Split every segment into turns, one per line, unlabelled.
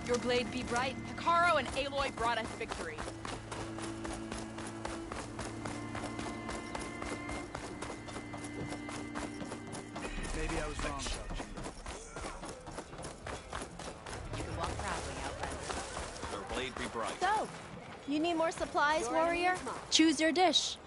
Your blade be bright. Hikaru and Aloy brought us victory.
Maybe I was wrong.
You can walk proudly out west.
Your blade be bright.
So, you need more supplies, warrior? Choose your dish.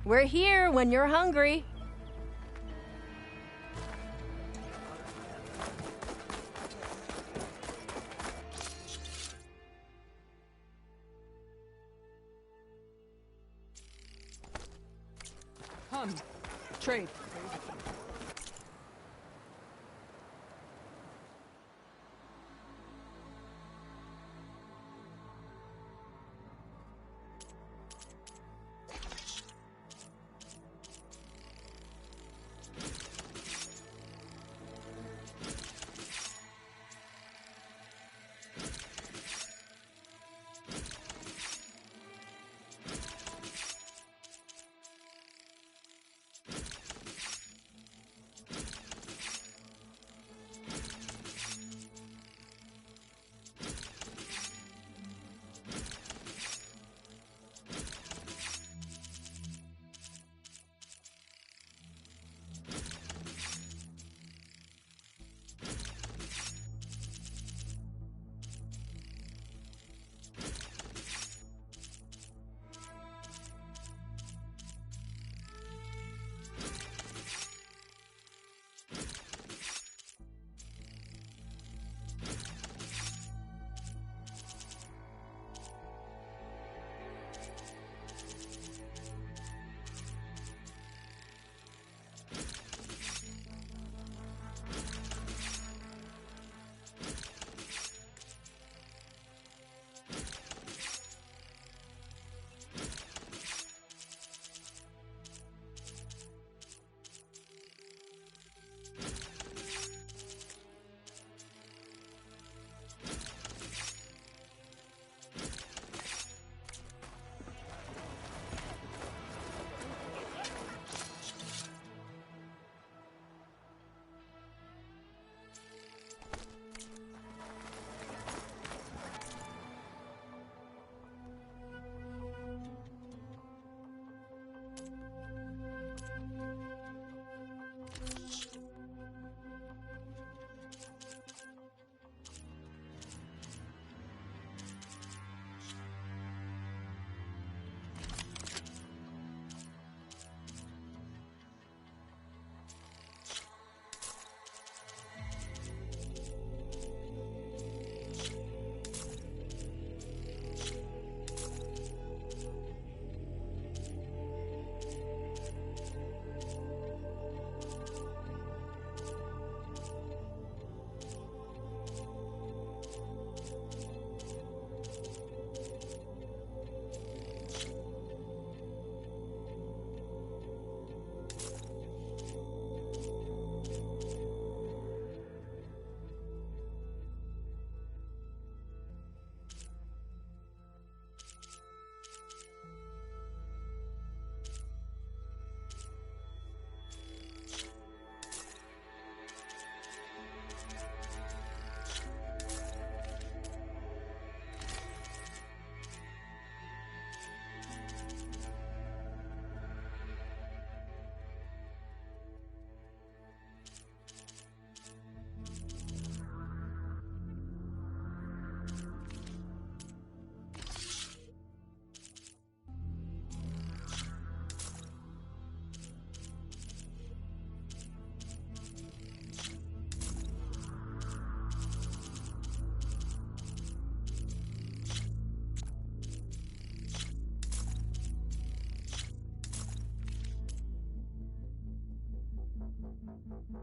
We're here when you're hungry.
Trade.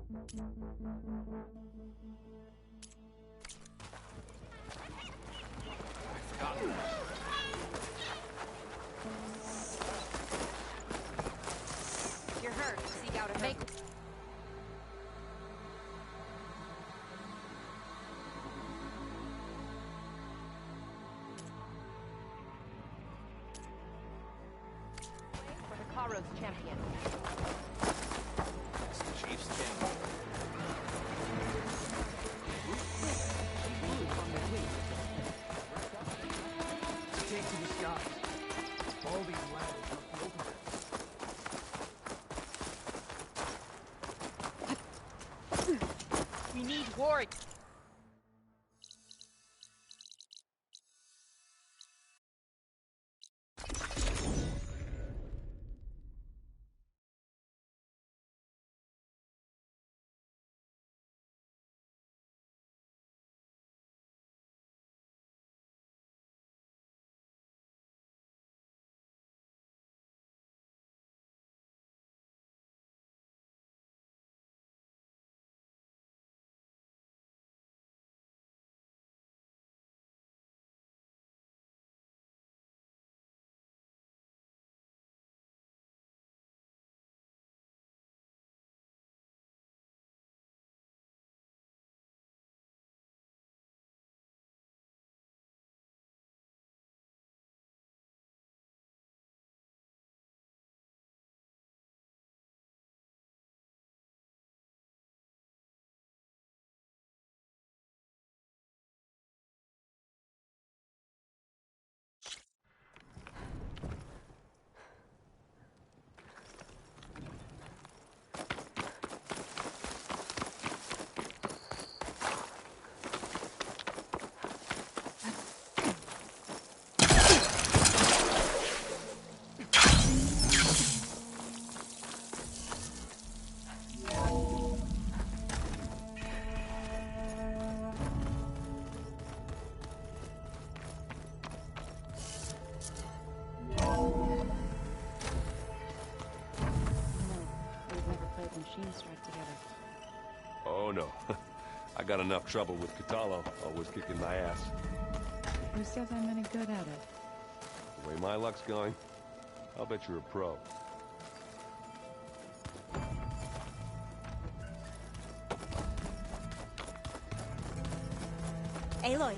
If you're hurt, seek out a make. For the Karo's champion.
Chief's king. Take to the sky. All these ladders must be open.
We need warriors.
Machines strike together.
Oh no. I got enough trouble with Catalo, always kicking my ass.
Who says I'm any good at it?
The way my luck's going, I'll bet you're a pro.
Aloy.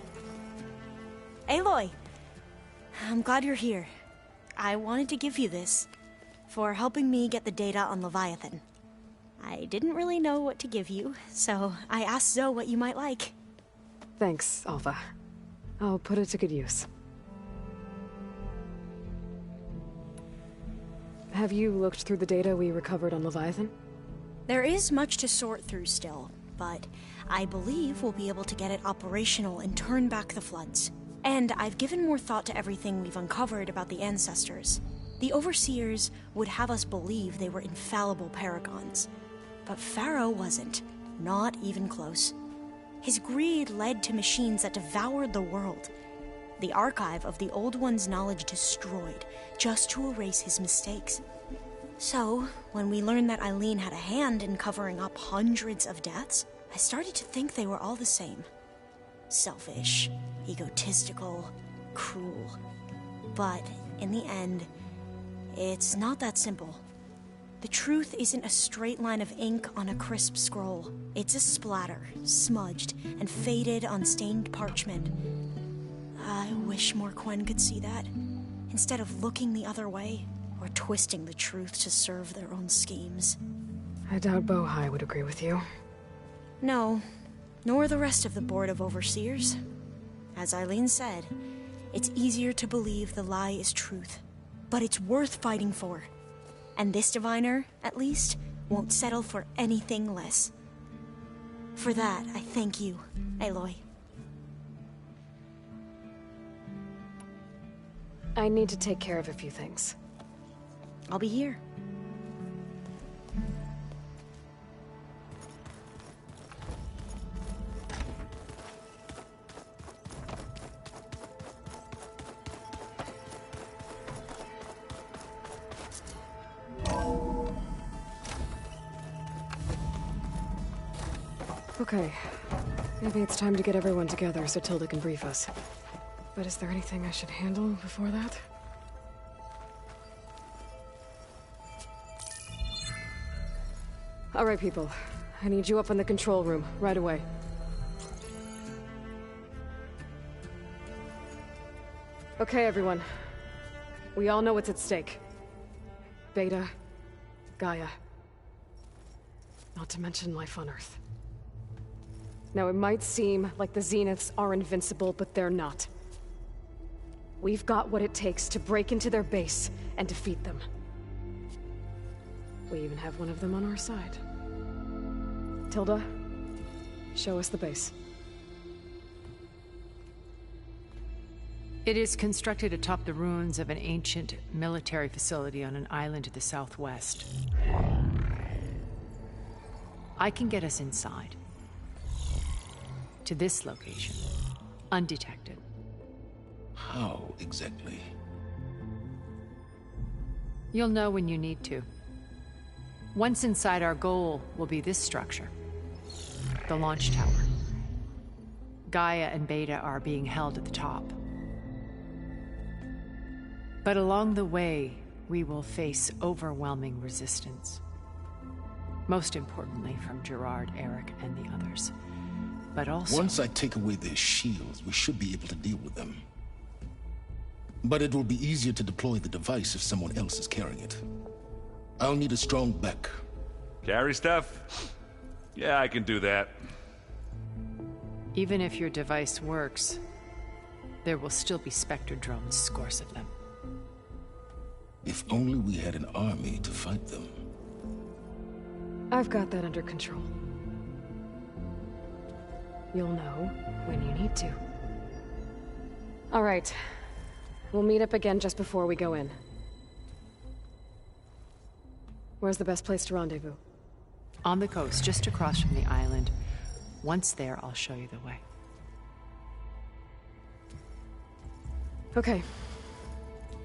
Aloy! I'm glad you're here. I wanted to give you this for helping me get the data on Leviathan. I didn't really know what to give you, so I asked Zoe what you might like.
Thanks, Alpha. I'll put it to good use. Have you looked through the data we recovered on Leviathan?
There is much to sort through still, but I believe we'll be able to get it operational and turn back the floods. And I've given more thought to everything we've uncovered about the ancestors. The Overseers would have us believe they were infallible paragons. But Pharaoh wasn't. Not even close. His greed led to machines that devoured the world. The archive of the Old One's knowledge destroyed, just to erase his mistakes. So, when we learned that Eileen had a hand in covering up hundreds of deaths, I started to think they were all the same. Selfish, egotistical, cruel. But, in the end, it's not that simple. The truth isn't a straight line of ink on a crisp scroll. It's a splatter, smudged and faded on stained parchment. I wish more Quen could see that, instead of looking the other way, or twisting the truth to serve their own schemes.
I doubt Bohai would agree with you.
No, nor the rest of the Board of Overseers. As Eileen said, it's easier to believe the lie is truth, but it's worth fighting for. And this diviner, at least, won't settle for anything less. For that, I thank you, Aloy.
I need to take care of a few things.
I'll be here.
Okay. Maybe it's time to get everyone together so Tilda can brief us. But is there anything I should handle before that? Alright, people. I need you up in the control room, right away. Okay, everyone. We all know what's at stake. Beta, Gaia. Not to mention life on Earth. Now, it might seem like the Zeniths are invincible, but they're not. We've got what it takes to break into their base and defeat them. We even have one of them on our side. Tilda, show us the base.
It is constructed atop the ruins of an ancient military facility on an island to the southwest. I can get us inside. To this location. Undetected.
How exactly?
You'll know when you need to. Once inside, our goal will be this structure. The launch tower. Gaia and Beta are being held at the top. But along the way, we will face overwhelming resistance. Most importantly from Gerard, Eric, and the others. But also...
Once I take away their shields, we should be able to deal with them. But it will be easier to deploy the device if someone else is carrying it. I'll need a strong back.
Carry stuff? Yeah, I can do that.
Even if your device works, there will still be Spectre drones, scores of them.
If only we had an army to fight them.
I've got that under control. You'll know when you need to. All right. We'll meet up again just before we go in. Where's the best place to rendezvous?
On the coast, just across from the island. Once there, I'll show you the way.
Okay.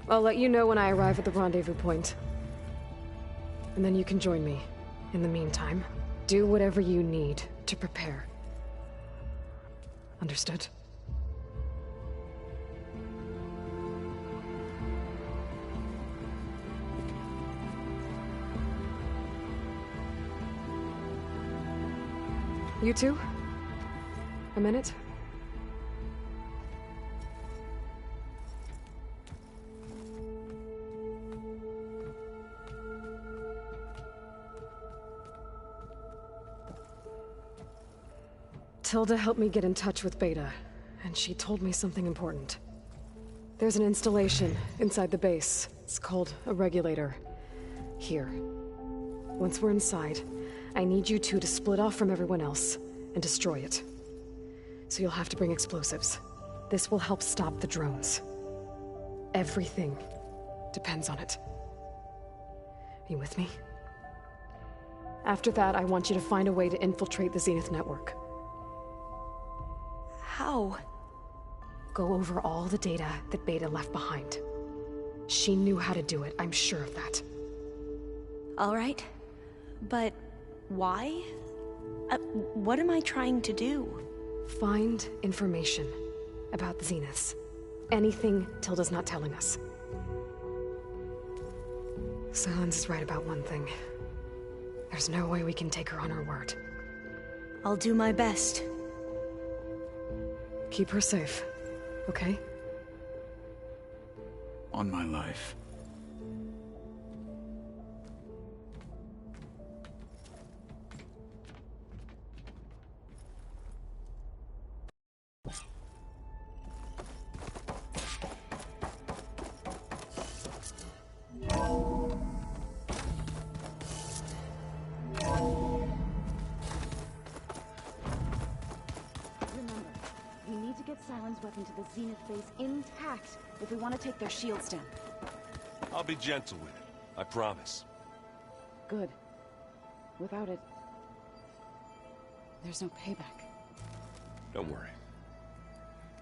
I'll let you know when I arrive at the rendezvous point. And then you can join me. In the meantime, do whatever you need to prepare. Understood? You two? A minute? Tilda helped me get in touch with Beta, and she told me something important. There's an installation inside the base. It's called a regulator. Here. Once we're inside, I need you two to split off from everyone else and destroy it. So you'll have to bring explosives. This will help stop the drones. Everything depends on it. Are you with me? After that, I want you to find a way to infiltrate the Zenith network.
How?
Go over all the data that Beta left behind. She knew how to do it, I'm sure of that.
All right. But why? What am I trying to do?
Find information about the Zeniths. Anything Tilda's not telling us. Silence is right about one thing. There's no way we can take her on her word.
I'll do my best.
Keep her safe, okay?
On my life.
Weapon to the Zenith base intact if we want to take their shields down.
I'll be gentle with it. I promise.
Good. Without it, there's no payback.
Don't worry.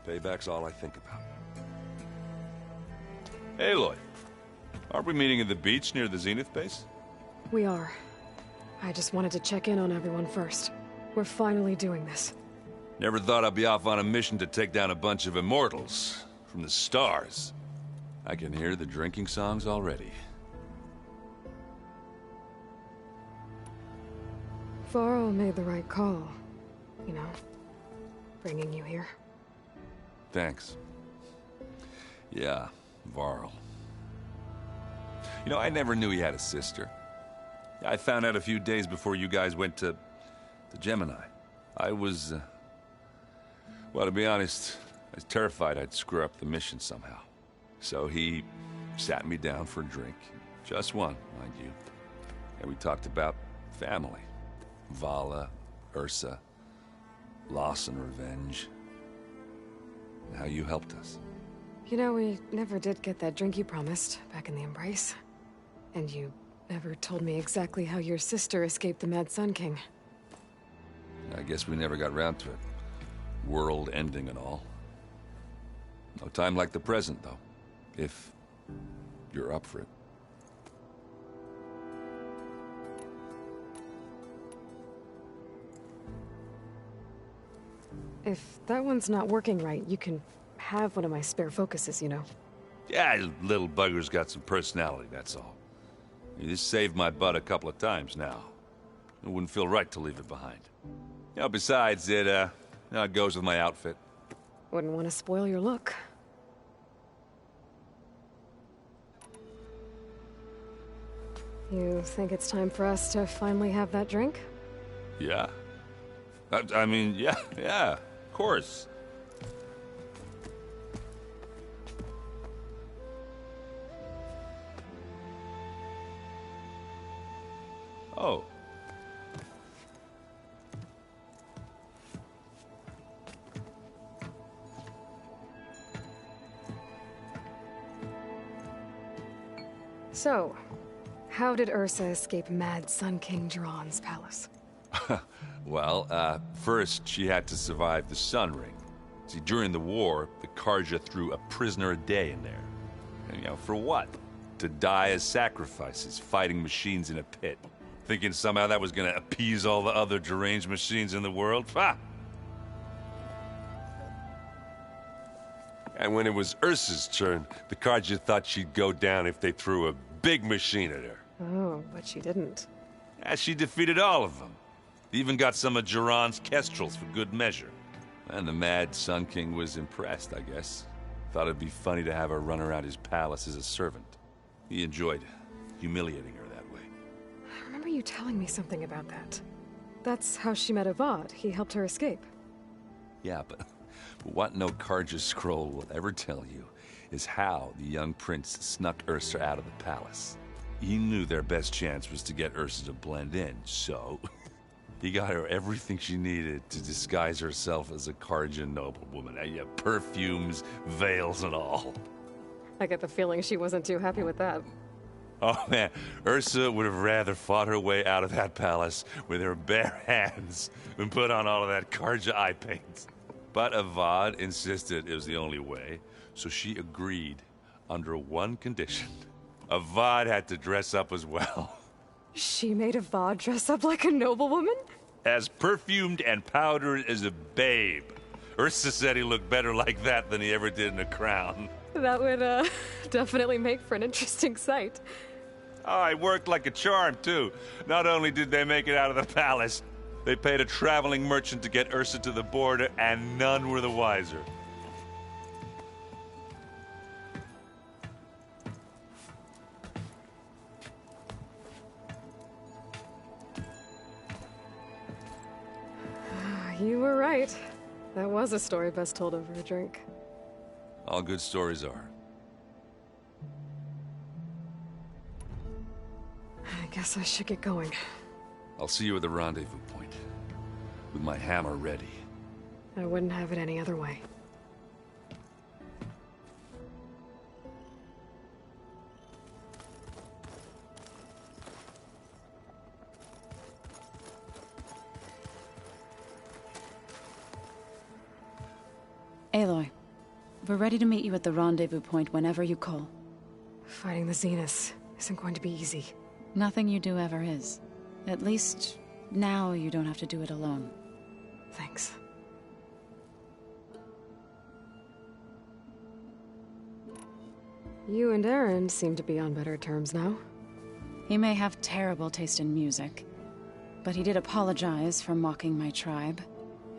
Payback's all I think about. Aloy, aren't we meeting at the beach near the Zenith base?
We are. I just wanted to check in on everyone first. We're finally doing this.
Never thought I'd be off on a mission to take down a bunch of immortals from the stars. I can hear the drinking songs already.
Varl made the right call. You know, bringing you here.
Thanks. Yeah, Varl. You know, I never knew he had a sister. I found out a few days before you guys went to Gemini. I was, well, to be honest, I was terrified I'd screw up the mission somehow. So he sat me down for a drink. Just one, mind you. And we talked about family. Vala, Ursa, loss and revenge. And how you helped us.
You know, we never did get that drink you promised back in the Embrace. And you never told me exactly how your sister escaped the Mad Sun King.
I guess we never got round to it. World ending and all. No time like the present, though. If you're up for it.
If that one's not working right, you can have one of my spare focuses, you know.
Yeah, little bugger's got some personality, that's all. This saved my butt a couple of times now. It wouldn't feel right to leave it behind. You know, besides, it goes with my outfit.
Wouldn't want to spoil your look. You think it's time for us to finally have that drink?
Yeah. I mean, yeah, of course. Oh.
So, how did Ursa escape Mad Sun King Jiran's palace?
Well, first she had to survive the Sun Ring. See, during the war, the Karja threw a prisoner a day in there. And, you know, for what? To die as sacrifices, fighting machines in a pit. Thinking somehow that was gonna appease all the other deranged machines in the world? Ha! And when it was Ursa's turn, the Karja thought she'd go down if they threw a big machine at her.
Oh, but she didn't.
Yeah, she defeated all of them. Even got some of Jiran's kestrels for good measure. And the Mad Sun King was impressed, I guess. Thought it'd be funny to have her run around his palace as a servant. He enjoyed humiliating her that way.
I remember you telling me something about that. That's how she met Avad. He helped her escape.
Yeah, but what no Karja scroll will ever tell you is how the young prince snuck Ursa out of the palace. He knew their best chance was to get Ursa to blend in, so he got her everything she needed to disguise herself as a Karja noblewoman. Yeah, perfumes, veils, and all.
I get the feeling she wasn't too happy with that.
Oh man, Ursa would have rather fought her way out of that palace with her bare hands than put on all of that Karja eye paint. But Avad insisted it was the only way, so she agreed under one condition. Avad had to dress up as well.
She made Avad dress up like a noblewoman?
As perfumed and powdered as a babe. Ursa said he looked better like that than he ever did in a crown.
That would, definitely make for an interesting sight.
Oh, it worked like a charm, too. Not only did they make it out of the palace, they paid a traveling merchant to get Ursa to the border, and none were the wiser.
You were right. That was a story best told over a drink.
All good stories are.
I guess I should get going.
I'll see you at the rendezvous point. With my hammer ready.
I wouldn't have it any other way.
Aloy, we're ready to meet you at the rendezvous point whenever you call.
Fighting the Zeniths isn't going to be easy.
Nothing you do ever is. At least, now you don't have to do it alone.
Thanks. You and Aaron seem to be on better terms now.
He may have terrible taste in music, but he did apologize for mocking my tribe.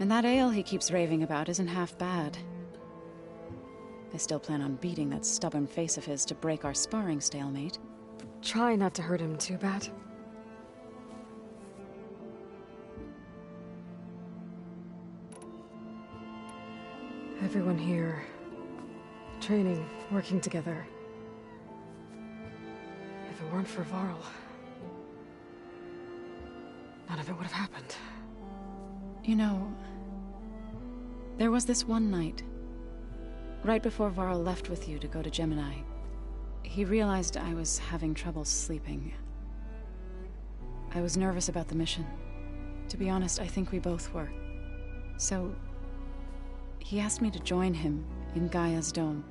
And that ale he keeps raving about isn't half bad. I still plan on beating that stubborn face of his to break our sparring stalemate.
Try not to hurt him too bad. Everyone here, training, working together. If it weren't for Varl, none of it would have happened.
You know, there was this one night, right before Varl left with you to go to Gemini. He realized I was having trouble sleeping. I was nervous about the mission. To be honest, I think we both were. So, he asked me to join him in Gaia's dome.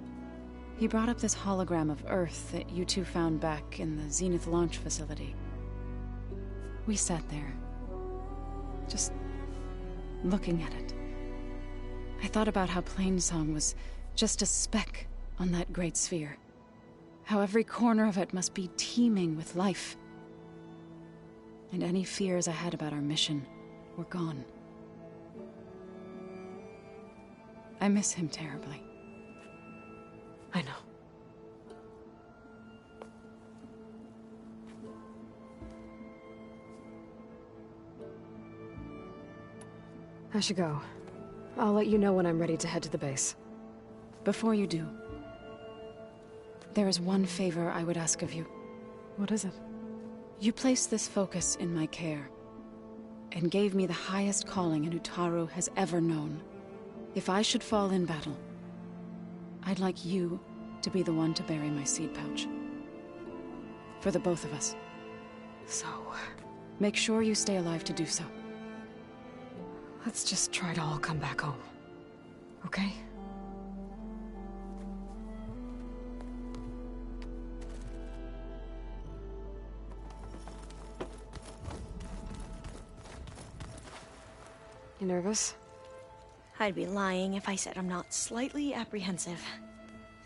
He brought up this hologram of Earth that you two found back in the Zenith launch facility. We sat there, just looking at it. I thought about how Plainsong was just a speck on that great sphere. How every corner of it must be teeming with life. And any fears I had about our mission were gone. I miss him terribly.
I know. I should go. I'll let you know when I'm ready to head to the base.
Before you do, there is one favor I would ask of you.
What is it?
You placed this focus in my care, and gave me the highest calling an Utaru has ever known. If I should fall in battle, I'd like you to be the one to bury my seed pouch. For the both of us.
So,
make sure you stay alive to do so.
let's just try to all come back home. Okay? You nervous?
I'd be lying if I said I'm not slightly apprehensive.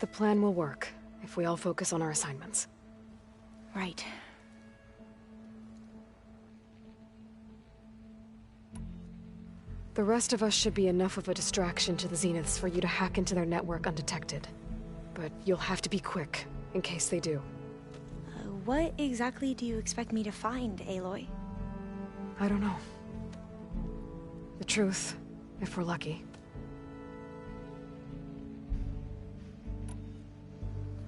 The plan will work, if we all focus on our assignments.
Right.
The rest of us should be enough of a distraction to the Zeniths for you to hack into their network undetected. But you'll have to be quick, in case they do.
What exactly do you expect me to find, Aloy?
I don't know. The truth, if we're lucky.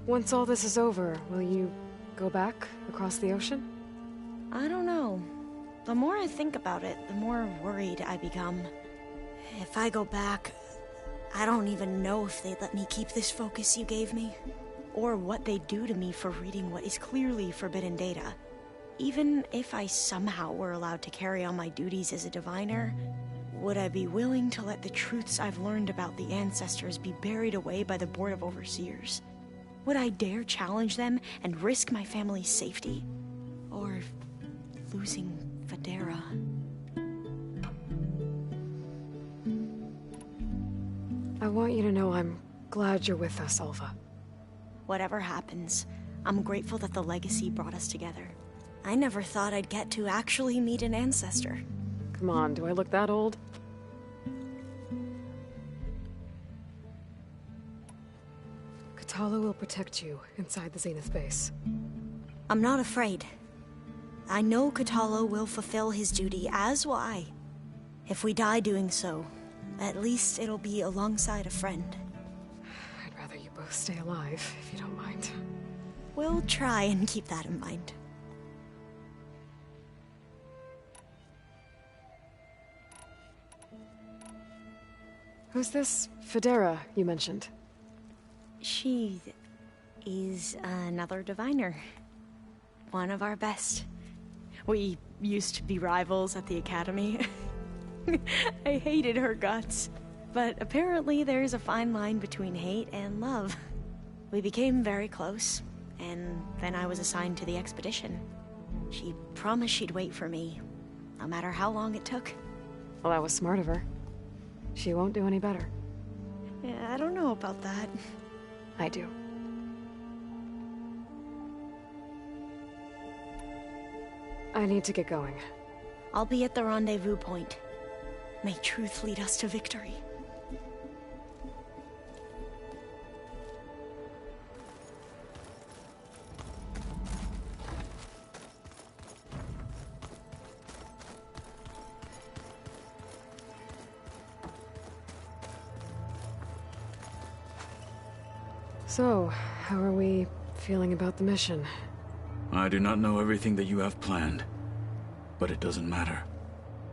Once all this is over, will you go back across the ocean?
I don't know. The more I think about it, the more worried I become. If I go back, I don't even know if they'd let me keep this focus you gave me, or what they'd do to me for reading what is clearly forbidden data. Even if I somehow were allowed to carry on my duties as a diviner, would I be willing to let the truths I've learned about the ancestors be buried away by the Board of Overseers? Would I dare challenge them and risk my family's safety? Or losing Federa?
I want you to know I'm glad you're with us, Alva.
Whatever happens, I'm grateful that the legacy brought us together. I never thought I'd get to actually meet an ancestor.
Come on, do I look that old? Katala will protect you inside the Zenith base.
I'm not afraid. I know Katala will fulfill his duty, as will I. If we die doing so, at least it'll be alongside a friend.
I'd rather you both stay alive, if you don't mind.
We'll try and keep that in mind.
Who's this Federa you mentioned?
She is another diviner. One of our best. We used to be rivals at the academy. I hated her guts. But apparently there's a fine line between hate and love. We became very close, and then I was assigned to the expedition. She promised she'd wait for me, no matter how long it took.
Well, that was smart of her. she won't do any better.
Yeah, I don't know about that.
I do. I need to get going.
I'll be at the rendezvous point. May truth lead us to victory.
So, how are we feeling about the mission?
I do not know everything that you have planned, but it doesn't matter.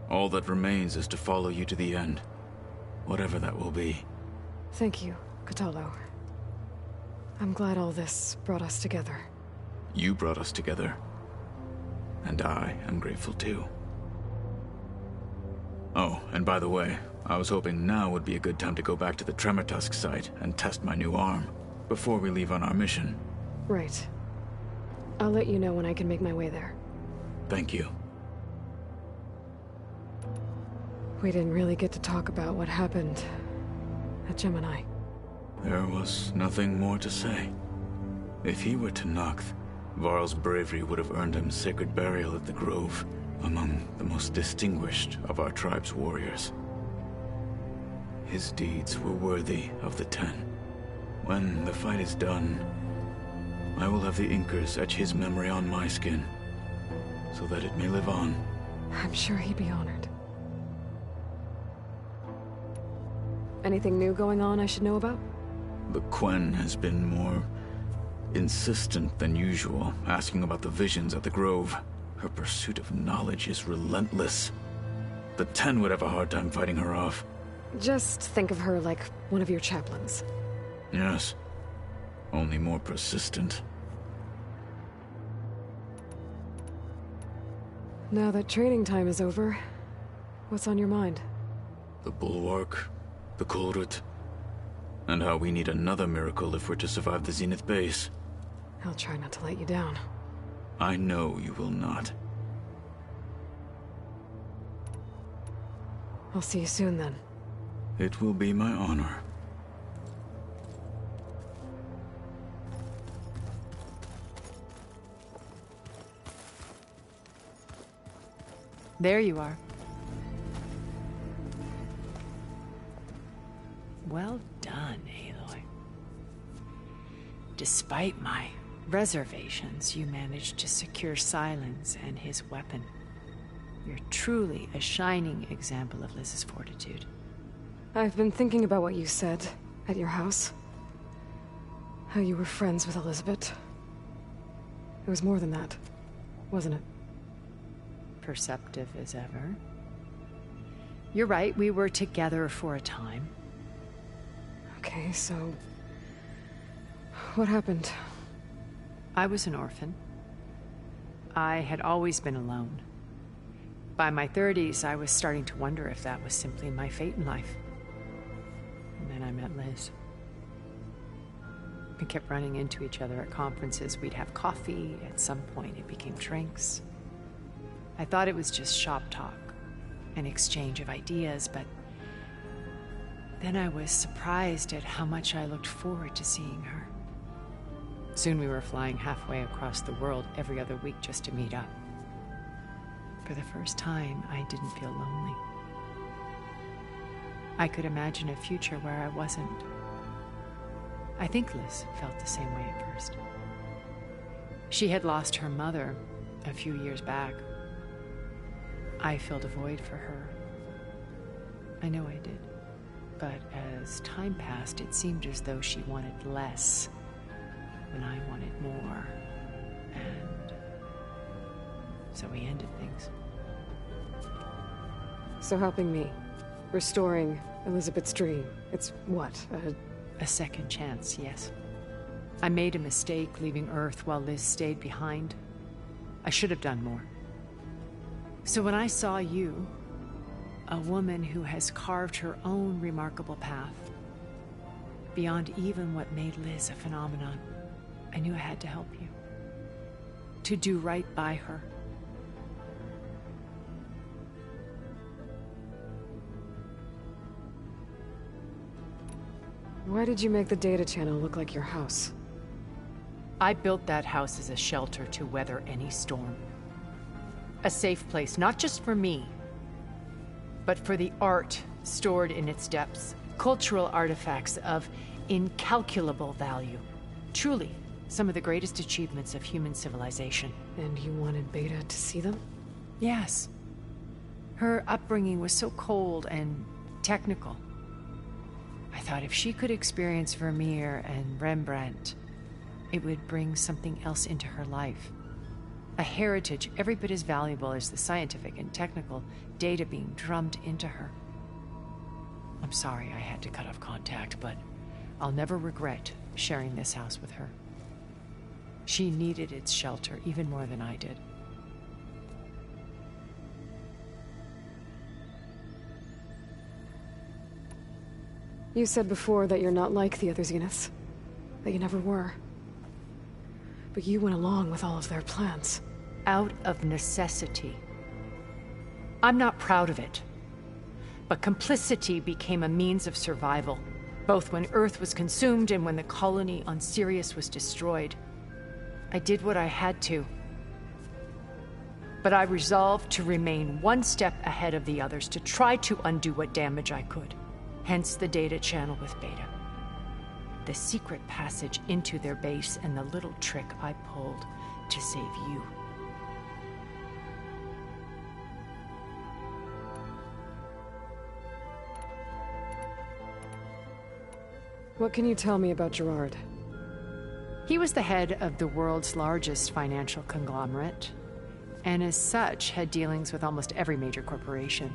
All that remains is to follow you to the end, whatever that will be.
Thank you, Kotallo. I'm glad all this brought us together.
You brought us together, and I am grateful too. Oh, and by the way, I was hoping now would be a good time to go back to the Tremortusk site and test my new arm, before we leave on our mission.
Right. I'll let you know when I can make my way there.
Thank you.
We didn't really get to talk about what happened at Gemini.
There was nothing more to say. If he were to Noct, Varl's bravery would have earned him sacred burial at the Grove, among the most distinguished of our tribe's warriors. His deeds were worthy of the Ten. When the fight is done, I will have the Inkers etch his memory on my skin, so that it may live on.
I'm sure he'd be honored. Anything new going on I should know about?
The Quen has been more insistent than usual, asking about the visions at the Grove. Her pursuit of knowledge is relentless. The Ten would have a hard time fighting her off.
Just think of her like one of your chaplains.
Yes. Only more persistent.
Now that training time is over, what's on your mind?
The Bulwark, the Kulrut, and how we need another miracle if we're to survive the Zenith base.
I'll try not to let you down.
I know you will not.
I'll see you soon then.
It will be my honor.
There you are. Well done, Aloy. Despite my reservations, you managed to secure Silence and his weapon. You're truly a shining example of Liz's fortitude.
I've been thinking about what you said at your house. How you were friends with Elizabeth. It was more than that, wasn't it?
Perceptive as ever. You're right, we were together for a time.
Okay, so... what happened?
I was an orphan. I had always been alone. By my 30s, I was starting to wonder if that was simply my fate in life. And then I met Liz. We kept running into each other at conferences. We'd have coffee. At some point, it became drinks. I thought it was just shop talk, an exchange of ideas, but then I was surprised at how much I looked forward to seeing her. Soon we were flying halfway across the world every other week just to meet up. For the first time, I didn't feel lonely. I could imagine a future where I wasn't. I think Liz felt the same way at first. She had lost her mother a few years back. I filled a void for her. I know I did. But as time passed, it seemed as though she wanted less when I wanted more. And so we ended things.
So helping me, restoring Elizabeth's dream, it's what,
a second chance, yes. I made a mistake leaving Earth while Liz stayed behind. I should have done more. So when I saw you, a woman who has carved her own remarkable path, beyond even what made Liz a phenomenon, I knew I had to help you. To do right by her.
Why did you make the data channel look like your house?
I built that house as a shelter to weather any storm. A safe place, not just for me, but for the art stored in its depths. Cultural artifacts of incalculable value. Truly, some of the greatest achievements of human civilization.
And you wanted Beta to see them?
Yes. Her upbringing was so cold and technical. I thought if she could experience Vermeer and Rembrandt, it would bring something else into her life. A heritage every bit as valuable as the scientific and technical data being drummed into her. I'm sorry I had to cut off contact, but I'll never regret sharing this house with her. She needed its shelter even more than I did.
You said before that you're not like the other Zeniths. That you never were. But you went along with all of their plans.
Out of necessity. I'm not proud of it. But complicity became a means of survival, both when Earth was consumed and when the colony on Sirius was destroyed. I did what I had to. But I resolved to remain one step ahead of the others, to try to undo what damage I could. Hence the data channel with Beta. The secret passage into their base and the little trick I pulled to save you.
What can you tell me about Gerard?
He was the head of the world's largest financial conglomerate, and as such had dealings with almost every major corporation.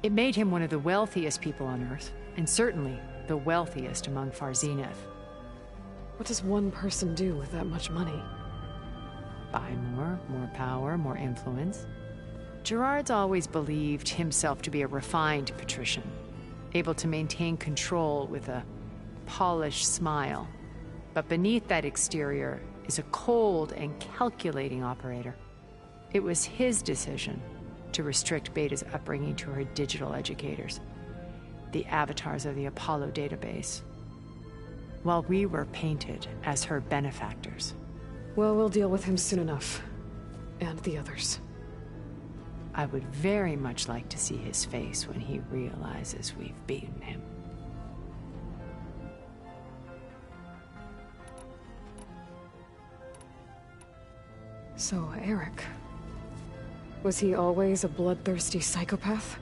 It made him one of the wealthiest people on Earth, and certainly the wealthiest among Far Zenith.
What does one person do with that much money?
Buy more power, more influence. Gerard's always believed himself to be a refined patrician, able to maintain control with a polished smile. But beneath that exterior is a cold and calculating operator. It was his decision to restrict Beta's upbringing to her digital educators, the avatars of the Apollo database, while we were painted as her benefactors.
Well, we'll deal with him soon enough. And the others.
I would very much like to see his face when he realizes we've beaten him.
So, Eric. Was he always a bloodthirsty psychopath?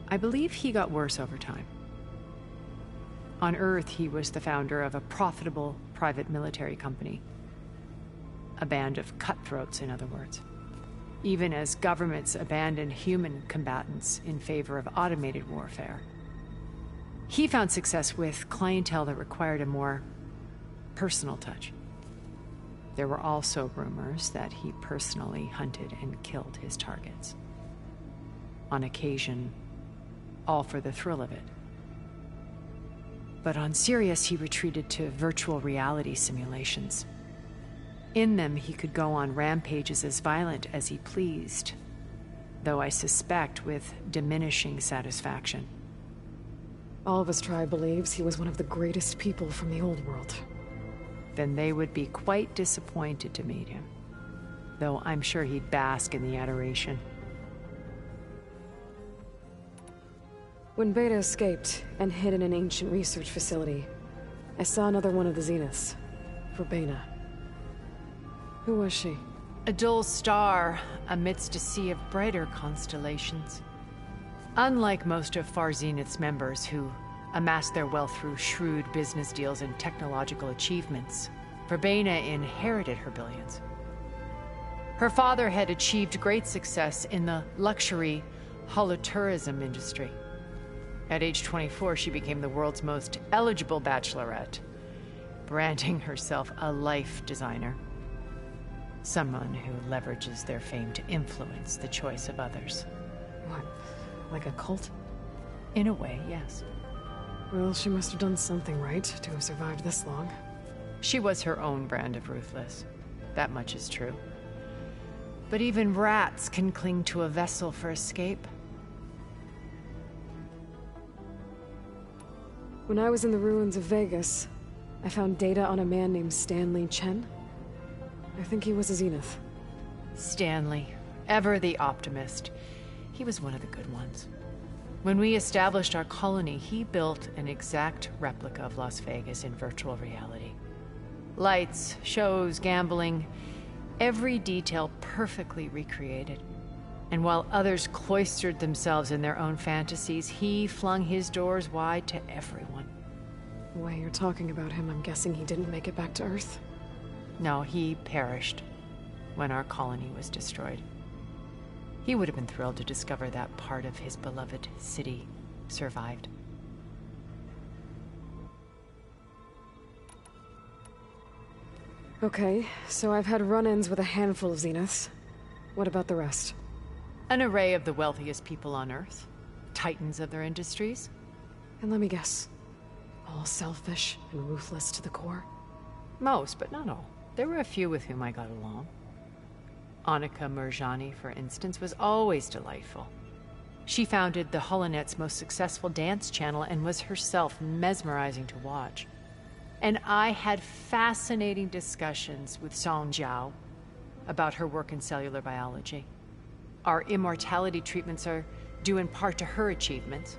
I believe he got worse over time. On Earth, he was the founder of a profitable private military company. A band of cutthroats, in other words. Even as governments abandoned human combatants in favor of automated warfare. He found success with clientele that required a more personal touch. There were also rumors that he personally hunted and killed his targets. On occasion, all for the thrill of it. But on Sirius, he retreated to virtual reality simulations. In them, he could go on rampages as violent as he pleased, though I suspect with diminishing satisfaction.
All of his tribe believes he was one of the greatest people from the old world.
Then they would be quite disappointed to meet him, though I'm sure he'd bask in the adoration.
When Beta escaped and hid in an ancient research facility, I saw another one of the Zeniths, Verbena. Who was she?
A dull star amidst a sea of brighter constellations. Unlike most of Far Zenith's members who amassed their wealth through shrewd business deals and technological achievements, Verbena inherited her billions. Her father had achieved great success in the luxury holotourism industry. At age 24, she became the world's most eligible bachelorette, branding herself a life designer. Someone who leverages their fame to influence the choice of others.
What? Like a cult?
In a way, yes.
Well, she must have done something right to have survived this long.
She was her own brand of ruthless. That much is true. But even rats can cling to a vessel for escape.
When I was in the ruins of Vegas, I found data on a man named Stanley Chen. I think he was a Zenith.
Stanley, ever the optimist. He was one of the good ones. When we established our colony, he built an exact replica of Las Vegas in virtual reality. Lights, shows, gambling, every detail perfectly recreated. And while others cloistered themselves in their own fantasies, he flung his doors wide to everyone.
The way you're talking about him, I'm guessing he didn't make it back to Earth?
No, he perished when our colony was destroyed. He would have been thrilled to discover that part of his beloved city survived.
Okay, so I've had run-ins with a handful of Zeniths. What about the rest?
An array of the wealthiest people on Earth. Titans of their industries.
And let me guess. All selfish and ruthless to the core?
Most, but not all. There were a few with whom I got along. Annika Murjani, for instance, was always delightful. She founded the Holonet's most successful dance channel and was herself mesmerizing to watch. And I had fascinating discussions with Song Jiao about her work in cellular biology. Our immortality treatments are due in part to her achievements.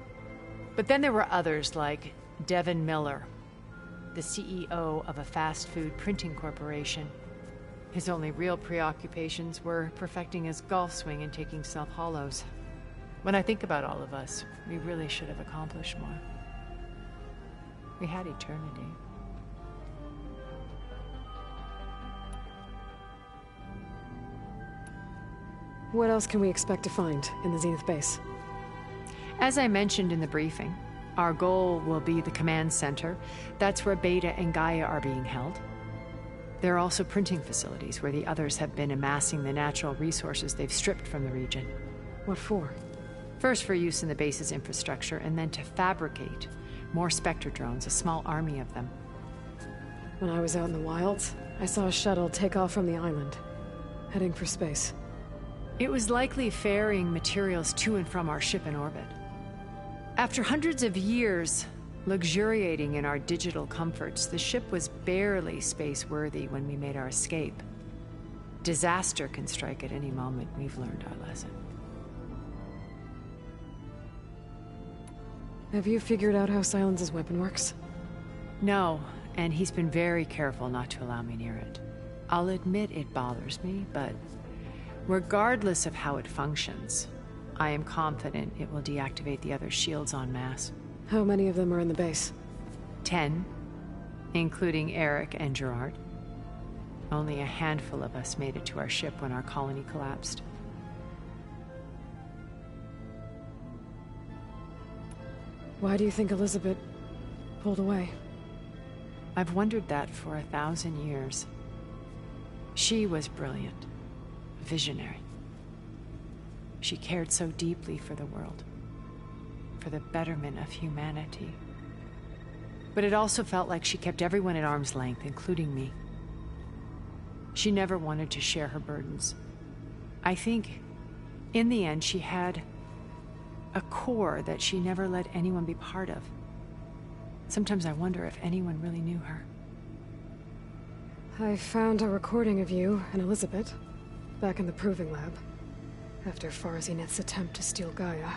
But then there were others like Devin Miller, the CEO of a fast food printing corporation. His only real preoccupations were perfecting his golf swing and taking self-hollows. When I think about all of us, we really should have accomplished more. We had eternity.
What else can we expect to find in the Zenith base?
As I mentioned in the briefing, our goal will be the command center. That's where Beta and Gaia are being held. There are also printing facilities where the others have been amassing the natural resources they've stripped from the region.
What for?
First for use in the base's infrastructure, and then to fabricate more Spectre drones, a small army of them.
When I was out in the wilds, I saw a shuttle take off from the island, heading for space.
It was likely ferrying materials to and from our ship in orbit. After hundreds of years luxuriating in our digital comforts, the ship was barely space-worthy when we made our escape. Disaster can strike at any moment. We've learned our lesson.
Have you figured out how Silence's weapon works?
No, and he's been very careful not to allow me near it. I'll admit it bothers me, but regardless of how it functions, I am confident it will deactivate the other shields en masse.
How many of them are in the base?
10, including Eric and Gerard. Only a handful of us made it to our ship when our colony collapsed.
Why do you think Elizabeth pulled away?
I've wondered that for 1,000 years. She was brilliant, visionary. She cared so deeply for the world, for the betterment of humanity. But it also felt like she kept everyone at arm's length, including me. She never wanted to share her burdens. I think, in the end, she had a core that she never let anyone be part of. Sometimes I wonder if anyone really knew her.
I found a recording of you and Elizabeth back in the proving lab after Farzineth's attempt to steal Gaia.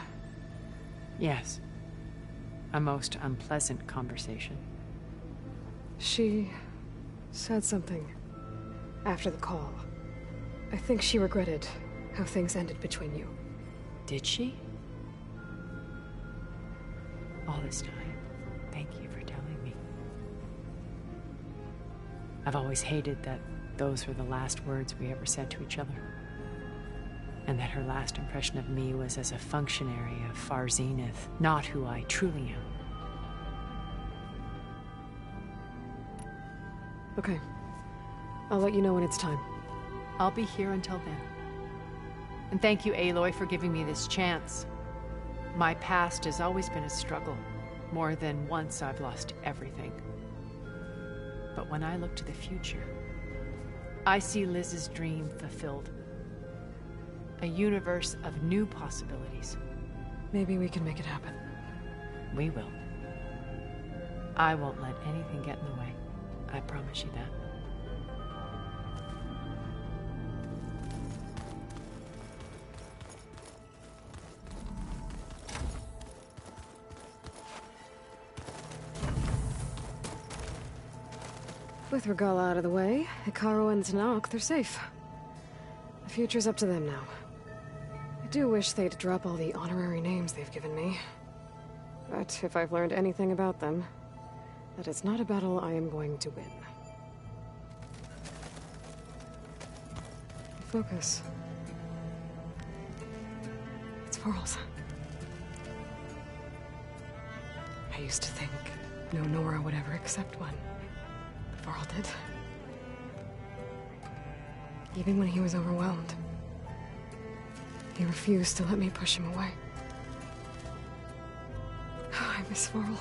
Yes. A most unpleasant conversation.
She said something after the call. I think she regretted how things ended between you.
Did she? All this time, thank you for telling me. I've always hated that those were the last words we ever said to each other. And that her last impression of me was as a functionary of Far Zenith, not who I truly am.
Okay. I'll let you know when it's time.
I'll be here until then. And thank you, Aloy, for giving me this chance. My past has always been a struggle. More than once I've lost everything. But when I look to the future, I see Liz's dream fulfilled. A universe of new possibilities.
Maybe we can make it happen.
We will. I won't let anything get in the way. I promise you that.
With Regala out of the way, Hikaru and Tanakh, they're safe. The future's up to them now. I do wish they'd drop all the honorary names they've given me. But if I've learned anything about them, that is not a battle I am going to win. Focus. It's Varl's. I used to think no Nora would ever accept one. But Varl did. Even when he was overwhelmed. He refused to let me push him away. I miss Varl.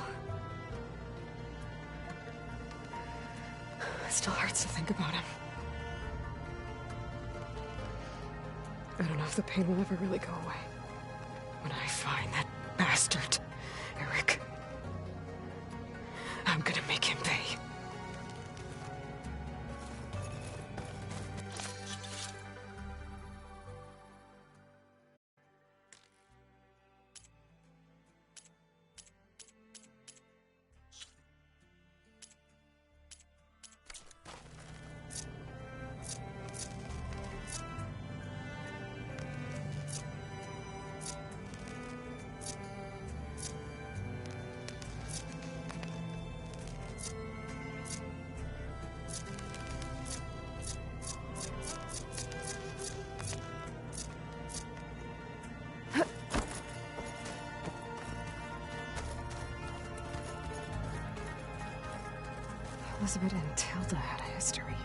It still hurts to think about him. I don't know if the pain will ever really go away. When I find that bastard, Eric, I'm gonna make him pay. Elizabeth and Tilda had a history.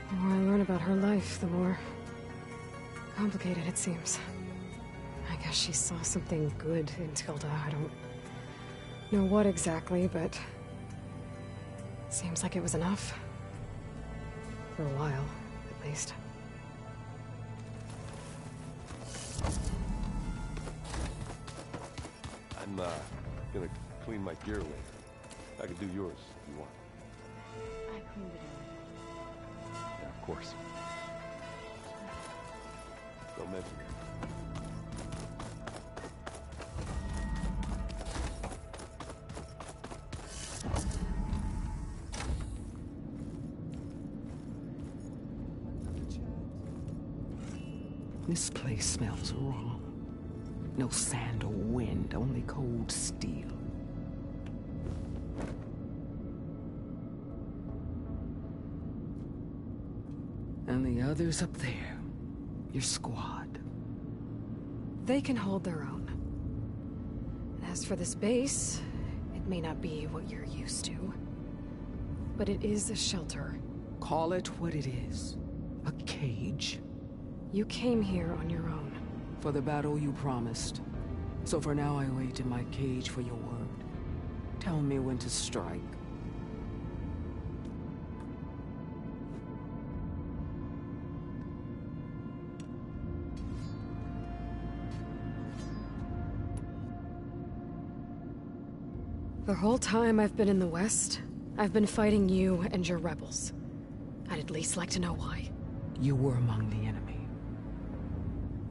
The more I learn about her life, the more complicated it seems. I guess she saw something good in Tilda. I don't know what exactly, but it seems like it was enough. For a while, at least.
I'm gonna clean my gear later. I can do yours if you want.
I cleaned it earlier.
Yeah, of course. Don't mention it.
This place smells wrong. No sand or wind, only cold steel. And the others up there, your squad.
They can hold their own. As for this base, it may not be what you're used to, but it is a shelter.
Call it what it is. A cage.
You came here on your own.
For the battle you promised. So for now I wait in my cage for your word. Tell me when to strike.
The whole time I've been in the West, I've been fighting you and your rebels. I'd at least like to know why.
You were among the enemy.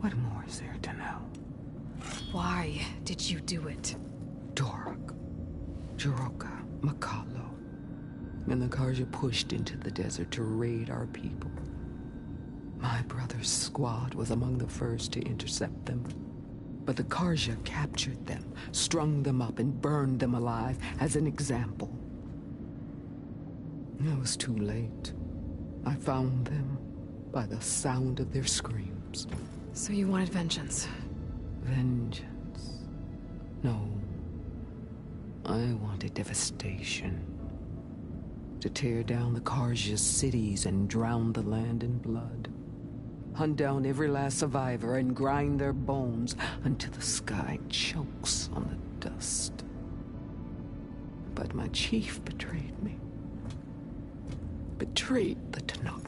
What more is there to know?
Why did you do it?
Dork, Jiroka, Makalo, and the Karja pushed into the desert to raid our people. My brother's squad was among the first to intercept them. But the Karja captured them, strung them up, and burned them alive as an example. It was too late. I found them by the sound of their screams.
So you wanted vengeance?
Vengeance? No. I wanted devastation. To tear down the Karja's cities and drown the land in blood. Hunt down every last survivor and grind their bones until the sky chokes on the dust. But my chief betrayed me. Betrayed the Tanakh.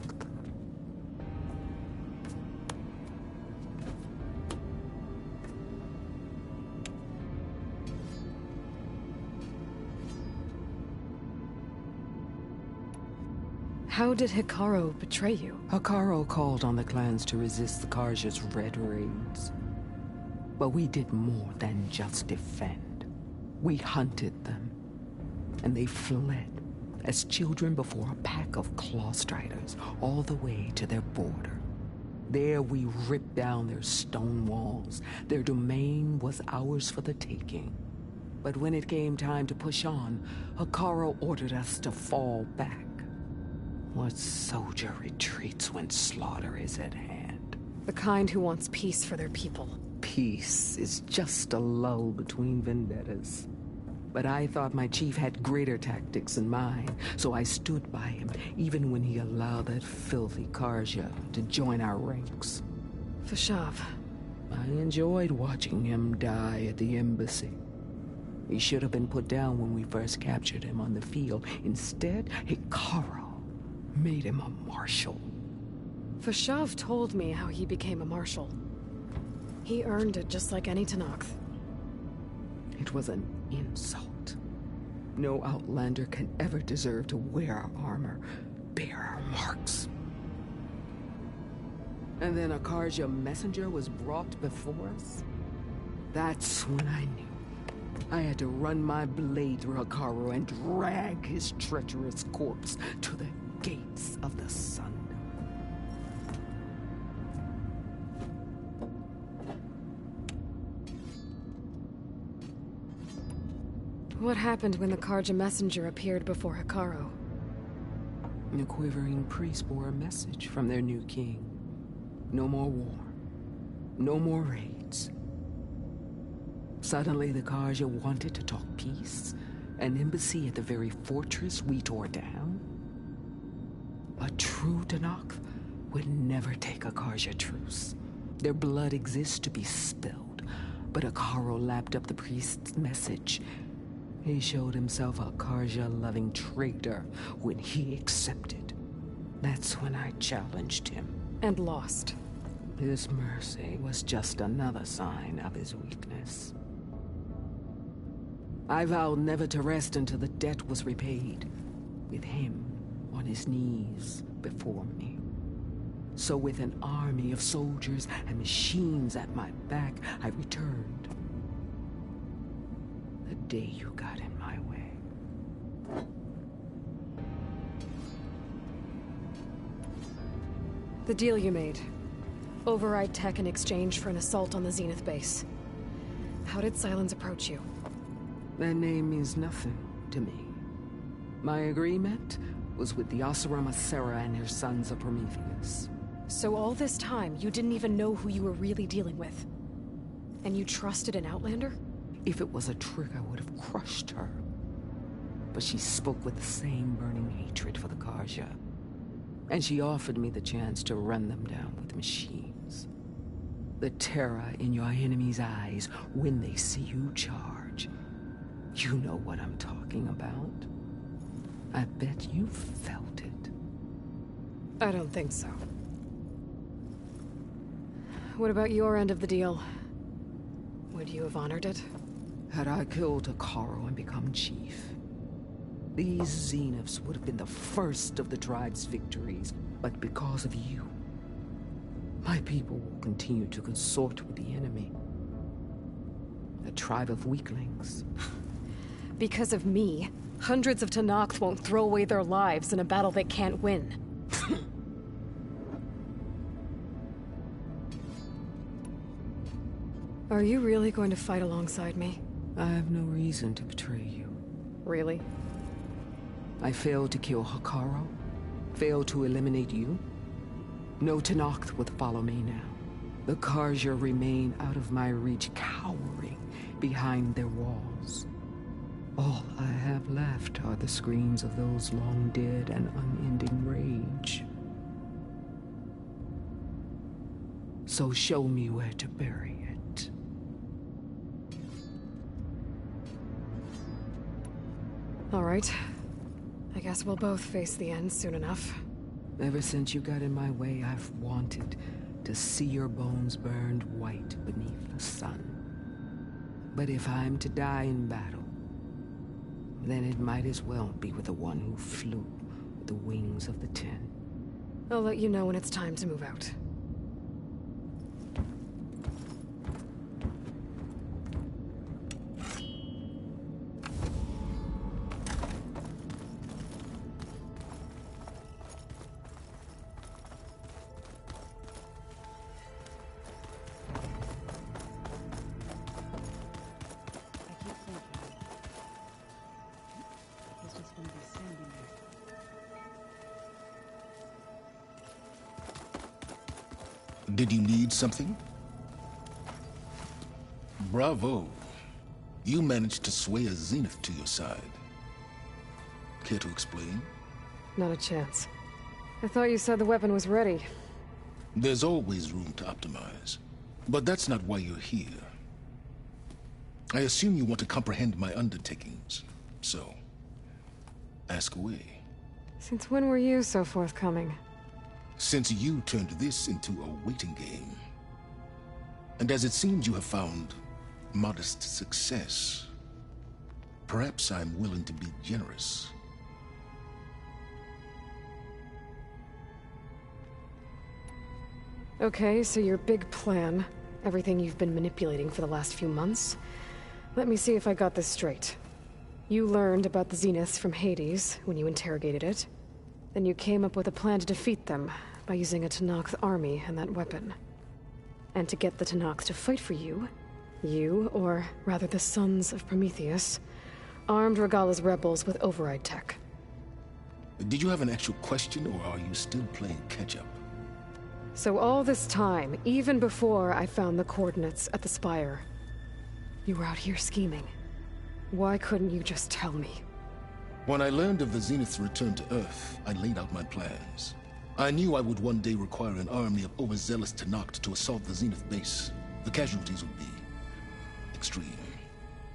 How did Hikaru betray you?
Hikaru called on the clans to resist the Karja's red raids. But we did more than just defend. We hunted them. And they fled, as children before a pack of claw striders, all the way to their border. There we ripped down their stone walls. Their domain was ours for the taking. But when it came time to push on, Hikaru ordered us to fall back. What soldier retreats when slaughter is at hand?
The kind who wants peace for their people.
Peace is just a lull between vendettas. But I thought my chief had greater tactics in mind, so I stood by him, even when he allowed that filthy Karja to join our ranks.
Fashav.
I enjoyed watching him die at the embassy. He should have been put down when we first captured him on the field. Instead, Hikaru made him a marshal.
Fashav told me how he became a marshal. He earned it just like any Tenakth.
It was an insult. No Outlander can ever deserve to wear our armor, bear our marks. And then a Karja messenger was brought before us? That's when I knew. I had to run my blade through Hikaru and drag his treacherous corpse to the gates of the sun.
What happened when the Karja messenger appeared before Hikaru?
The quivering priest bore a message from their new king. No more war. No more raids. Suddenly the Karja wanted to talk peace. An embassy at the very fortress we tore down. A true Tenakth would never take a Karja truce. Their blood exists to be spilled. But Hikaru lapped up the priest's message. He showed himself a Karja-loving traitor when he accepted. That's when I challenged him.
And lost.
His mercy was just another sign of his weakness. I vowed never to rest until the debt was repaid, with him on his knees before me. So with an army of soldiers and machines at my back, I returned. The day you got in my way.
The deal you made. Override tech in exchange for an assault on the Zenith base. How did Silence approach you?
That name means nothing to me. My agreement was with the Asarama Sera and her sons of Prometheus.
So all this time, you didn't even know who you were really dealing with? And you trusted an Outlander?
If it was a trick, I would have crushed her. But she spoke with the same burning hatred for the Karja. And she offered me the chance to run them down with machines. The terror in your enemy's eyes when they see you charge. You know what I'm talking about. I bet you felt it.
I don't think so. What about your end of the deal? Would you have honored it?
Had I killed Hikaru and become chief, these Zeniths would have been the first of the tribe's victories. But because of you, my people will continue to consort with the enemy. A tribe of weaklings.
Because of me, hundreds of Tenakth won't throw away their lives in a battle they can't win. Are you really going to fight alongside me?
I have no reason to betray you.
Really?
I failed to kill Hikaru, failed to eliminate you. No Tenakth would follow me now. The Karja remain out of my reach, cowering behind their walls. All I have left are the screams of those long dead and unending rage. So show me where to bury it.
All right. I guess we'll both face the end soon enough.
Ever since you got in my way, I've wanted to see your bones burned white beneath the sun. But if I'm to die in battle, then it might as well be with the one who flew the wings of the Ten.
I'll let you know when it's time to move out.
Did you need something? Bravo. You managed to sway a Zenith to your side. Care to explain?
Not a chance. I thought you said the weapon was ready.
There's always room to optimize. But that's not why you're here. I assume you want to comprehend my undertakings. So, ask away.
Since when were you so forthcoming?
Since you turned this into a waiting game. And as it seems you have found modest success, perhaps I'm willing to be generous.
Okay, so your big plan, everything you've been manipulating for the last few months. Let me see if I got this straight. You learned about the Zeniths from Hades when you interrogated it. Then you came up with a plan to defeat them by using a Tenakth army and that weapon. And to get the Tenakth to fight for you, or rather the Sons of Prometheus, armed Regala's rebels with override tech.
Did you have an actual question, or are you still playing catch-up?
So all this time, even before I found the coordinates at the Spire, you were out here scheming. Why couldn't you just tell me?
When I learned of the Zenith's return to Earth, I laid out my plans. I knew I would one day require an army of overzealous Tenakth to assault the Zenith base. The casualties would be extreme.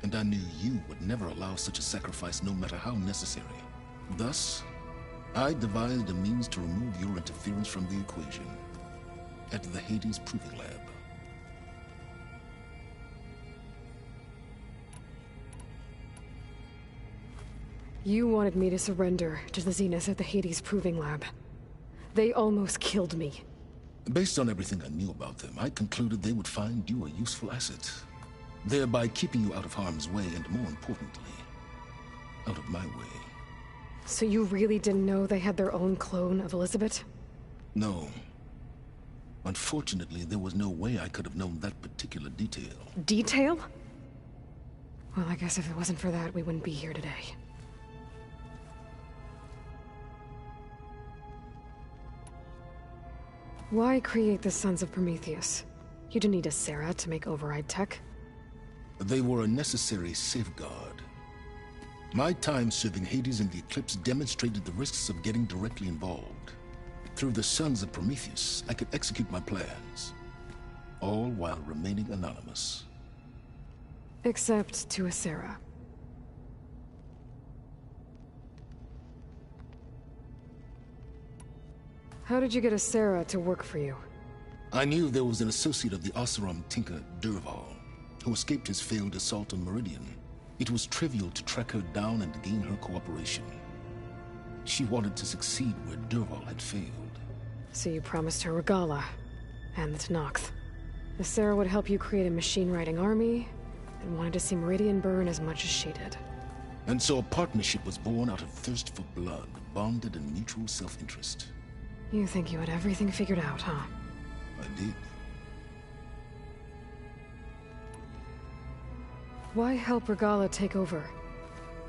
And I knew you would never allow such a sacrifice, no matter how necessary. Thus, I devised a means to remove your interference from the equation at the Hades Proving Lab.
You wanted me to surrender to the Zeniths at the Hades Proving Lab. They almost killed me.
Based on everything I knew about them, I concluded they would find you a useful asset, thereby keeping you out of harm's way and, more importantly, out of my way.
So you really didn't know they had their own clone of Elizabeth?
No. Unfortunately, there was no way I could have known that particular detail.
Detail? Well, I guess if it wasn't for that, we wouldn't be here today. Why create the Sons of Prometheus? You didn't need a Sarah to make override tech.
They were a necessary safeguard. My time serving Hades and the Eclipse demonstrated the risks of getting directly involved. Through the Sons of Prometheus, I could execute my plans, all while remaining anonymous.
Except to a Sarah. How did you get a Sarah to work for you?
I knew there was an associate of the Oseram tinker, Durval, who escaped his failed assault on Meridian. It was trivial to track her down and gain her cooperation. She wanted to succeed where Durval had failed.
So you promised her Regala, and the Tenakth. The Sarah would help you create a machine-riding army, and wanted to see Meridian burn as much as she did.
And so a partnership was born out of thirst for blood, bonded in mutual self-interest.
You think you had everything figured out, huh?
I did.
Why help Regala take over?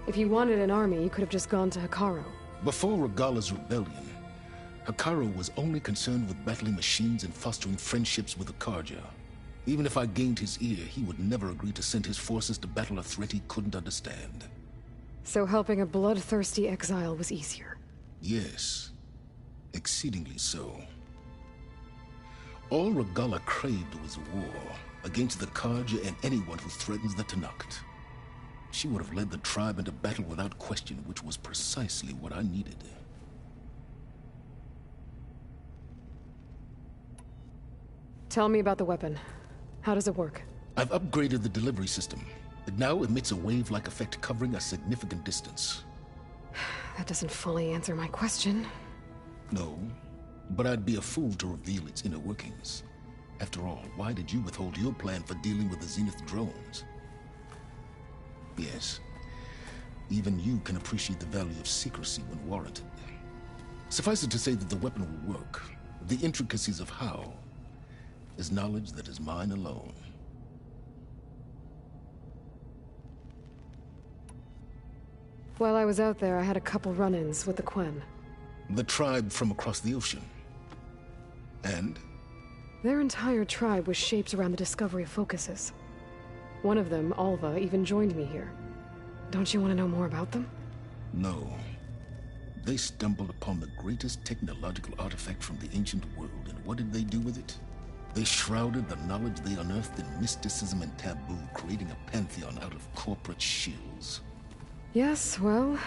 If you wanted an army, you could have just gone to Hekarro.
Before Regala's rebellion, Hekarro was only concerned with battling machines and fostering friendships with the Karja. Even if I gained his ear, he would never agree to send his forces to battle a threat he couldn't understand.
So helping a bloodthirsty exile was easier?
Yes. Exceedingly so. All Regala craved was war against the Karja and anyone who threatens the Tenakth. She would have led the tribe into battle without question, which was precisely what I needed.
Tell me about the weapon. How does it work?
I've upgraded the delivery system. It now emits a wave-like effect covering a significant distance.
That doesn't fully answer my question.
No, but I'd be a fool to reveal its inner workings. After all, why did you withhold your plan for dealing with the Zenith drones? Yes, even you can appreciate the value of secrecy when warranted. Suffice it to say that the weapon will work. The intricacies of how is knowledge that is mine alone.
While I was out there, I had a couple run-ins with the Quen.
The tribe from across the ocean. And?
Their entire tribe was shaped around the discovery of focuses. One of them, Alva, even joined me here. Don't you want to know more about them?
No. They stumbled upon the greatest technological artifact from the ancient world, and what did they do with it? They shrouded the knowledge they unearthed in mysticism and taboo, creating a pantheon out of corporate shills.
Yes, well,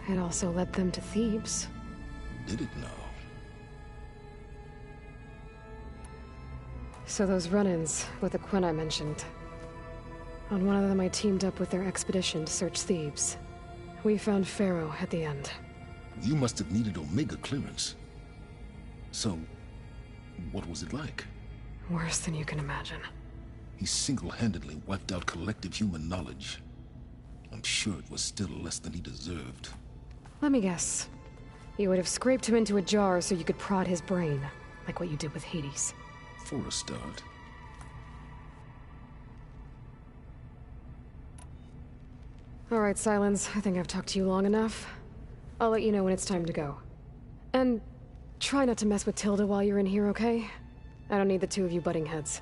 it also led them to Thebes.
Did it now?
So those run-ins with the Quen I mentioned. On one of them I teamed up with their expedition to search Thebes. We found Pharaoh at the end.
You must have needed Omega clearance. So, what was it like?
Worse than you can imagine.
He single-handedly wiped out collective human knowledge. I'm sure it was still less than he deserved.
Let me guess. You would have scraped him into a jar so you could prod his brain, like what you did with Hades.
For a start.
All right, Silence. I think I've talked to you long enough. I'll let you know when it's time to go. And try not to mess with Tilda while you're in here, okay? I don't need the two of you butting heads.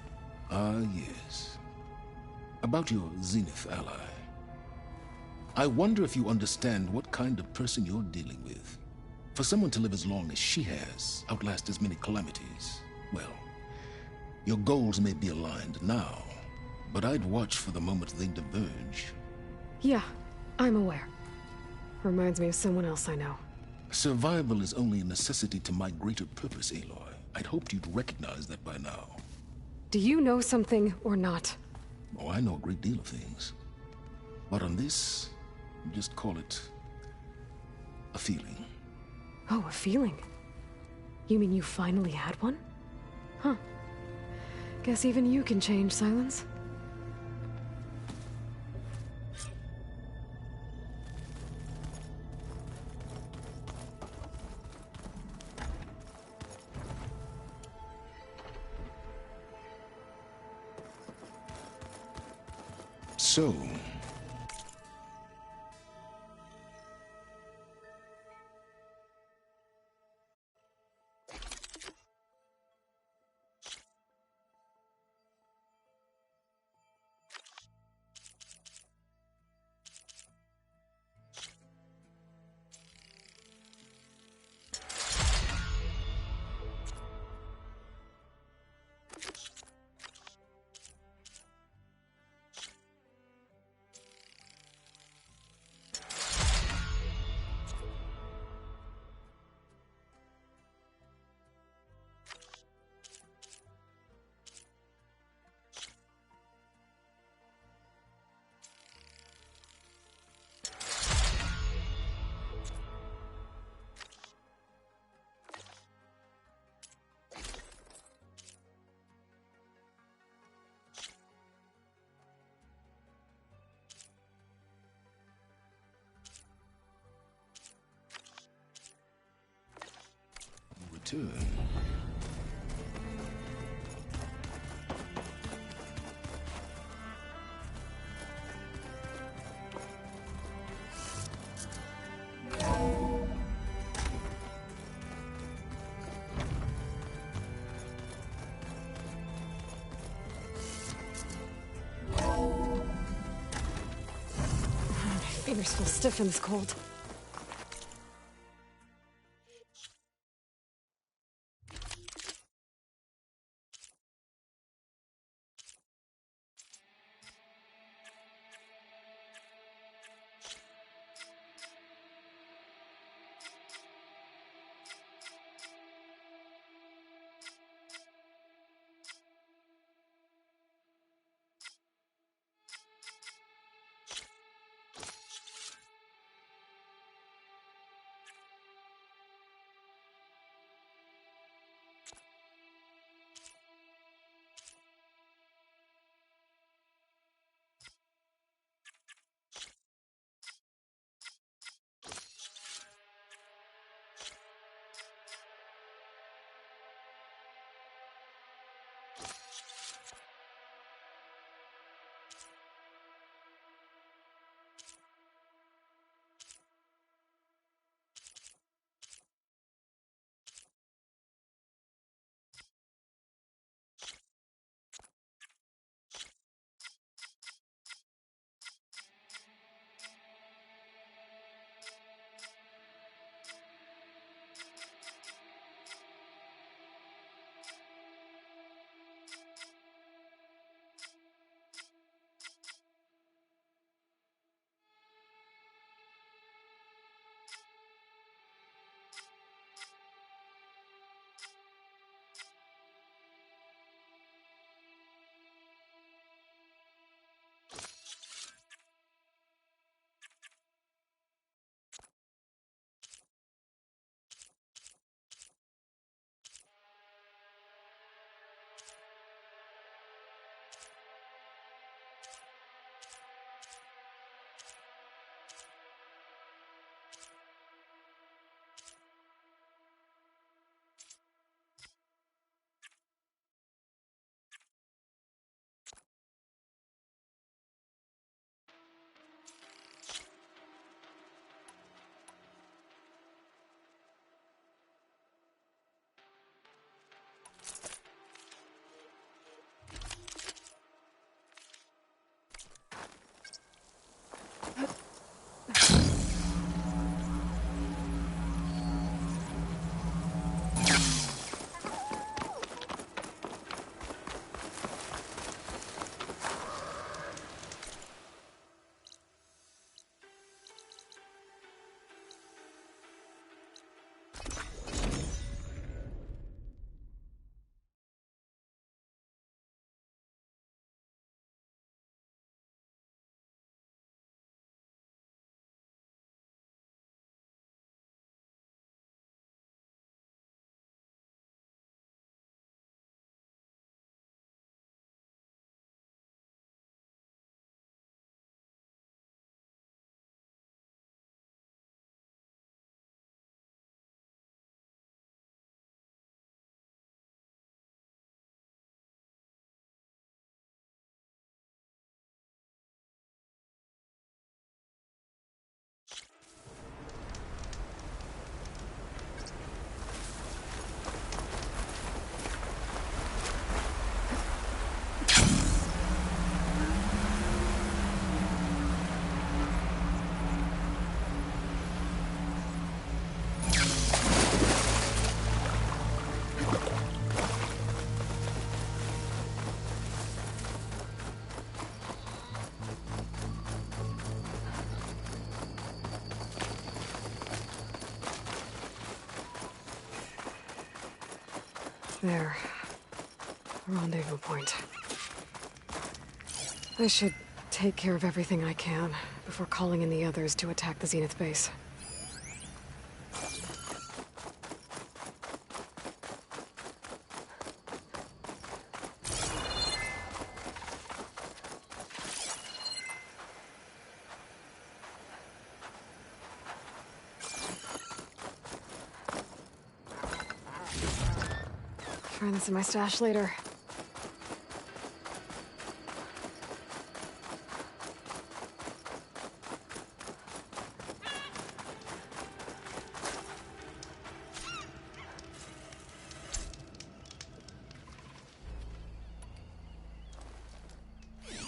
Ah, yes. About your Zenith ally. I wonder if you understand what kind of person you're dealing with. For someone to live as long as she has, outlast as many calamities, well, your goals may be aligned now, but I'd watch for the moment they diverge.
Yeah, I'm aware. Reminds me of someone else I know.
Survival is only a necessity to my greater purpose, Aloy. I'd hoped you'd recognize that by now.
Do you know something or not?
Oh, I know a great deal of things. But on this, just call it a feeling.
Oh, a feeling? You mean you finally had one? Huh. Guess even you can change, Silence.
So, return.
My fingers feel stiff in this cold. There. Rendezvous point. I should take care of everything I can before calling in the others to attack the Zenith base. Try this in my stash later.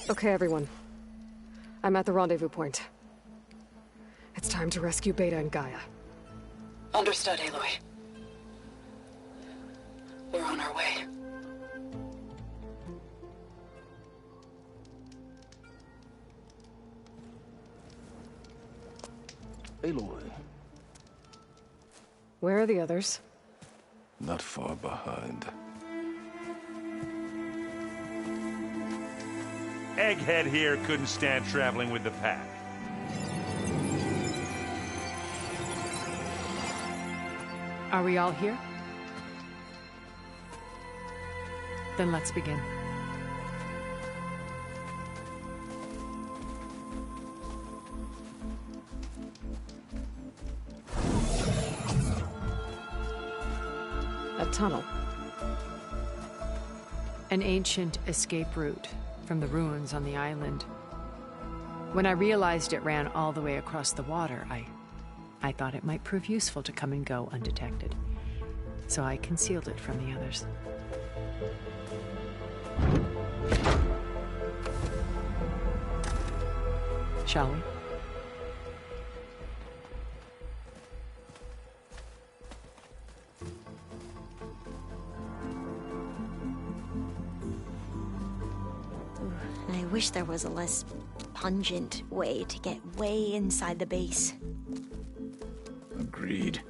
Okay, everyone. I'm at the rendezvous point. It's time to rescue Beta and Gaia.
Understood, Aloy. We're on our way.
Aloy.
Where are the others?
Not far behind.
Egghead here couldn't stand traveling with the pack.
Are we all here? Then let's begin.
A tunnel.
An ancient escape route from the ruins on the island. When I realized it ran all the way across the water, I thought it might prove useful to come and go undetected. So I concealed it from the others. Shall we?
I wish there was a less pungent way to get way inside the base.
Agreed.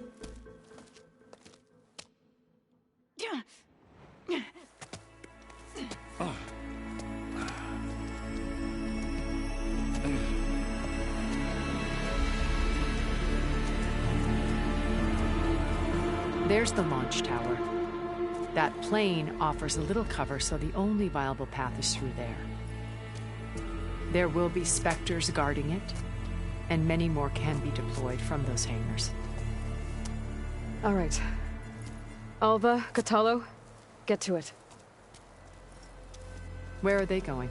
There's the launch tower. That plane offers a little cover, so the only viable path is through there. There will be Spectres guarding it, and many more can be deployed from those hangars.
All right. Alva, Catalo, get to it.
Where are they going?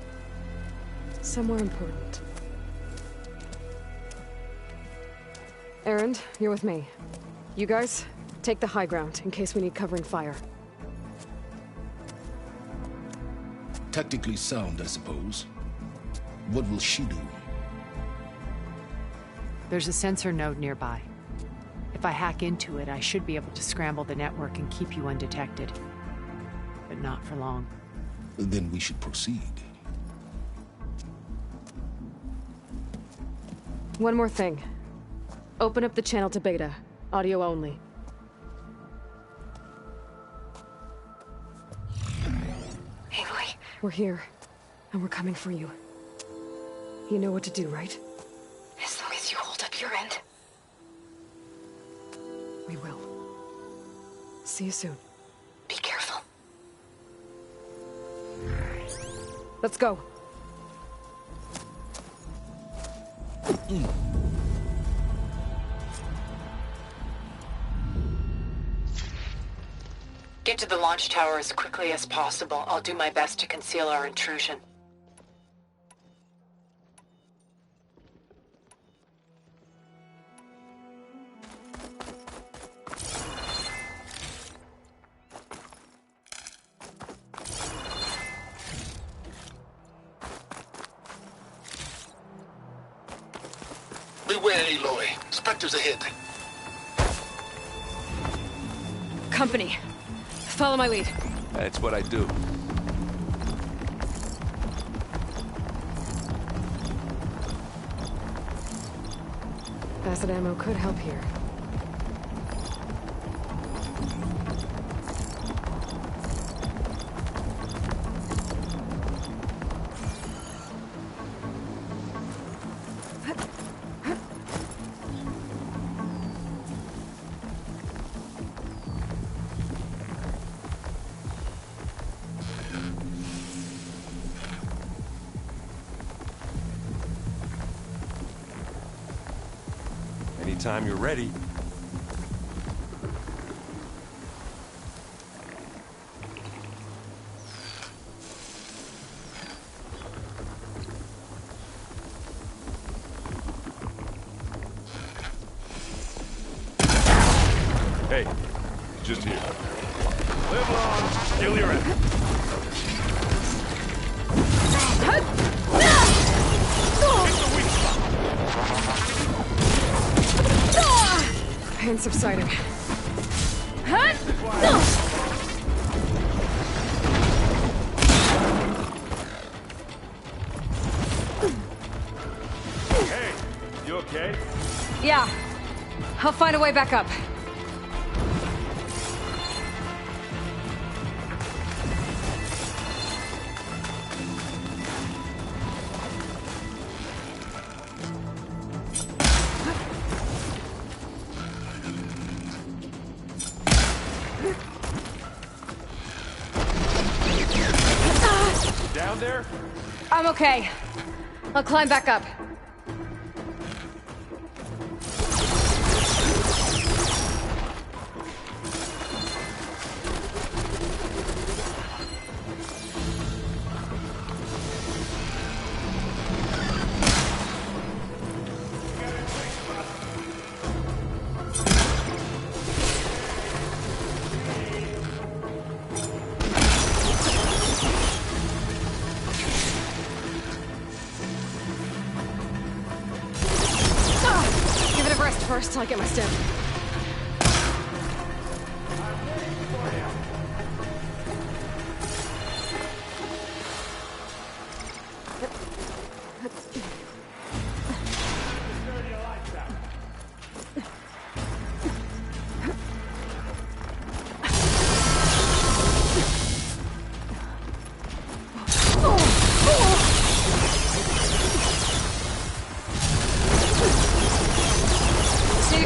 Somewhere important. Erend, you're with me. You guys, take the high ground in case we need covering fire.
Tactically sound, I suppose. What will she do?
There's a sensor node nearby. If I hack into it, I should be able to scramble the network and keep you undetected. But not for long.
Then we should proceed.
One more thing. Open up the channel to Beta. Audio only.
Aloy.
We're here, and we're coming for you. You know what to do, right?
As long as you hold up your end.
We will. See you soon.
Be careful.
Let's go.
Get to the launch tower as quickly as possible. I'll do my best to conceal our intrusion.
Beware, Aloy. Spectres ahead.
Company. Follow my lead.
That's what I do.
Acid ammo could help here.
anytime you're ready. Hey, just here. Live long, kill your end.
Pain subsiding.
Hey, you okay?
Yeah. I'll find a way back up.
Down there?
I'm okay. I'll climb back up. First, till I get my stim.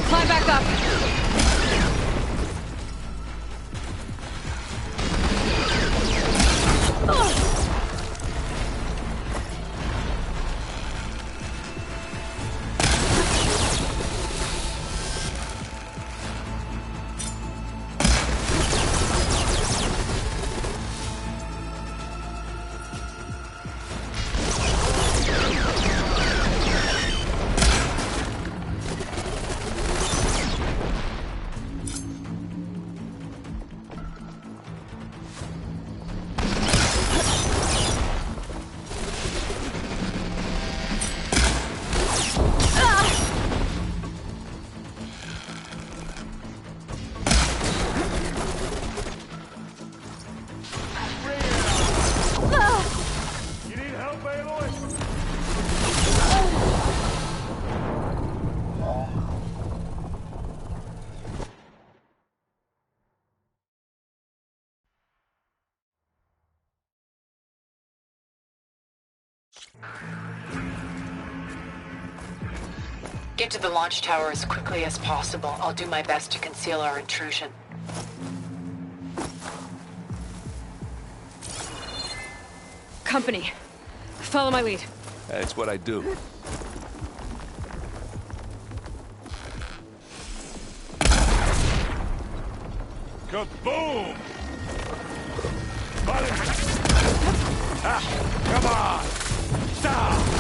Climb back up.
Get to the launch tower as quickly as possible. I'll do my best to conceal our intrusion.
Company. Follow my lead.
That's what I do.
Kaboom! Ah, come on! Stop!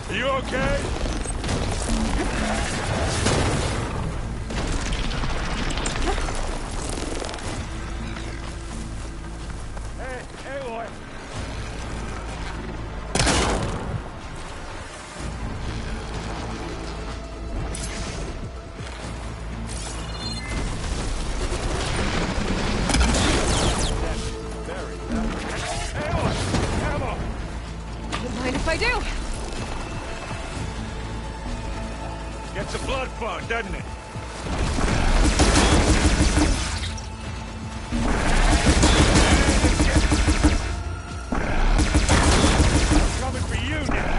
You okay? Hey, Aloy!
Don't mind if I do.
Gets a blood flow, doesn't it? Coming for you now.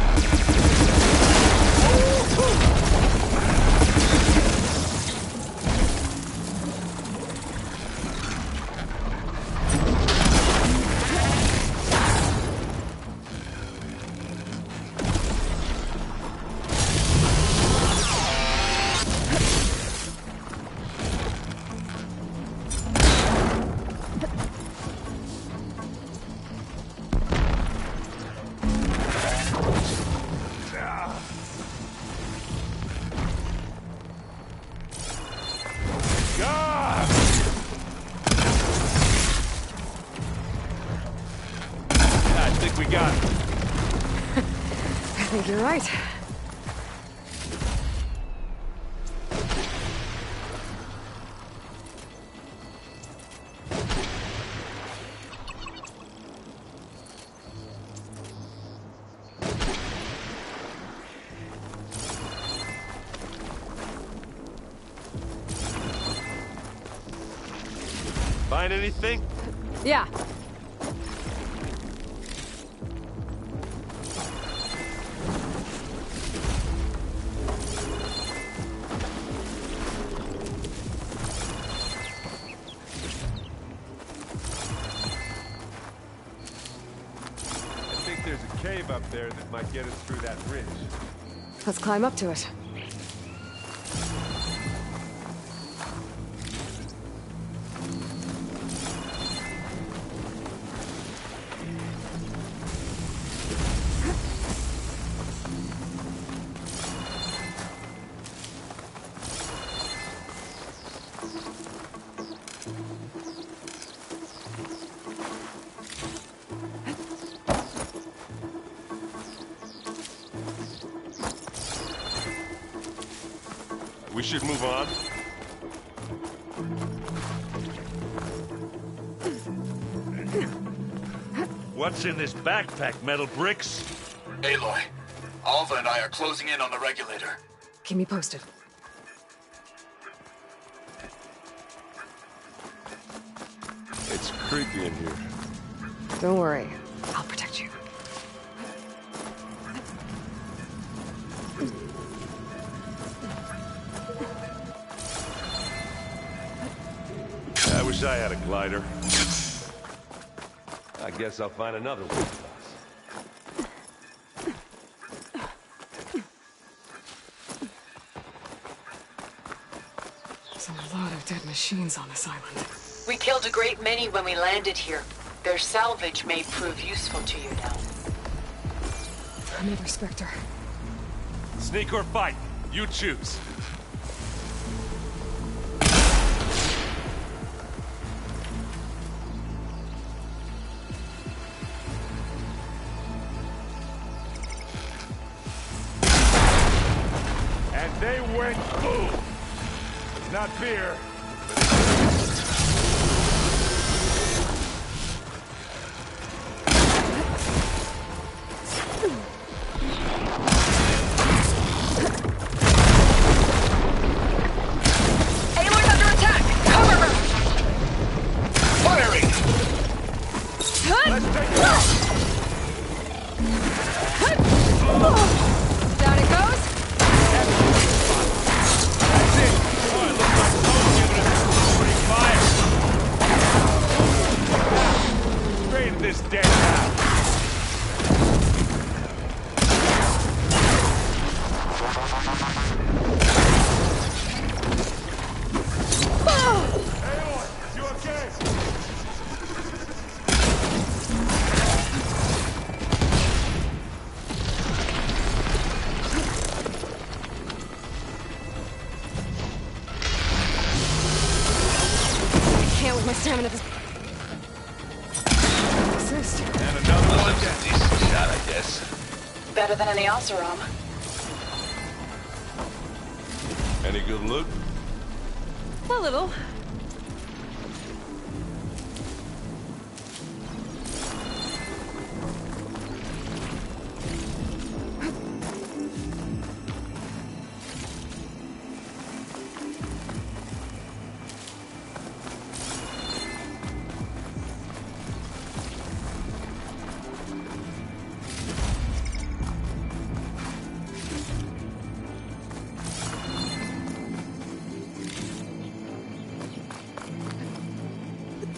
I think we got it.
I think you're right.
Find anything?
Yeah.
I think there's a cave up there that might get us through that ridge.
Let's climb up to it.
We should move on. What's in this backpack, metal bricks?
Aloy, Alva and I are closing in on the regulator.
Keep me posted.
It's creepy in here.
Don't worry. I'll protect you.
I wish I had a glider. I guess I'll find another one.
There's a lot of dead machines on this island.
We killed a great many when we landed here. Their salvage may prove useful to you now.
Another Spectre.
Sneak or fight, you choose. And they went boom. It's not beer.
Aloy's under attack! Cover her!
Firing!
Let's take it out.
stamina this... Assist.
And another one.
That's a decent shot, I guess.
Better than any Oseram.
Any good loot?
A little.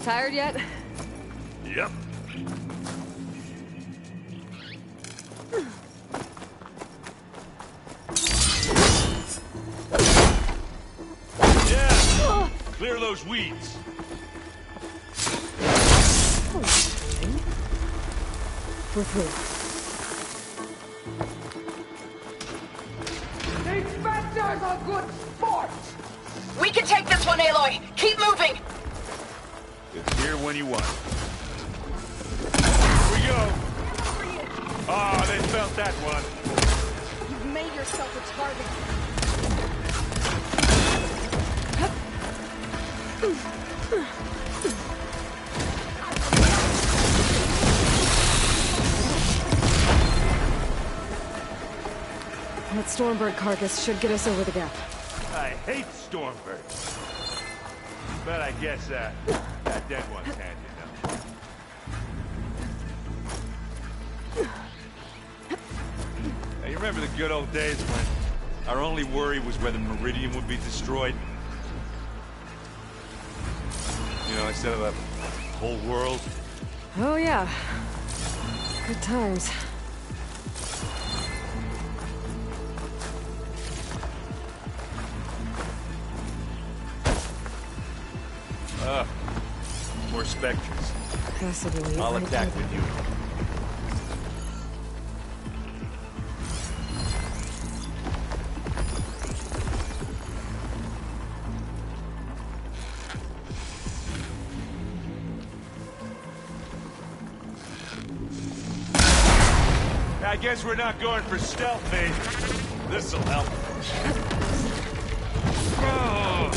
Tired yet?
Yep. Yeah! Clear those weeds.
We're through.
These specters are good sport!
We can take this one, Aloy! Keep moving!
It's here when you want it. Here we go. Ah, they felt that one.
You've made yourself a target.
That Stormbird carcass should get us over the gap.
I hate Stormbirds. But I guess, that dead one's handy enough. Now, you remember the good old days when our only worry was whether Meridian would be destroyed? You know, instead of the whole world?
Oh yeah. Good times.
More specters.
Passively.
I'll attack with you. I guess we're not going for stealth, mate. This'll help. Oh.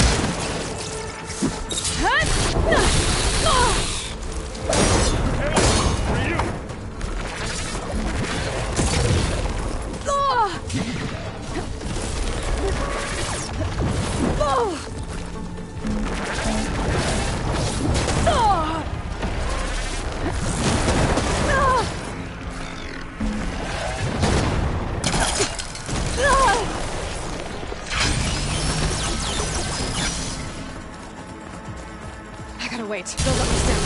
I gotta wait. Don't let me stand.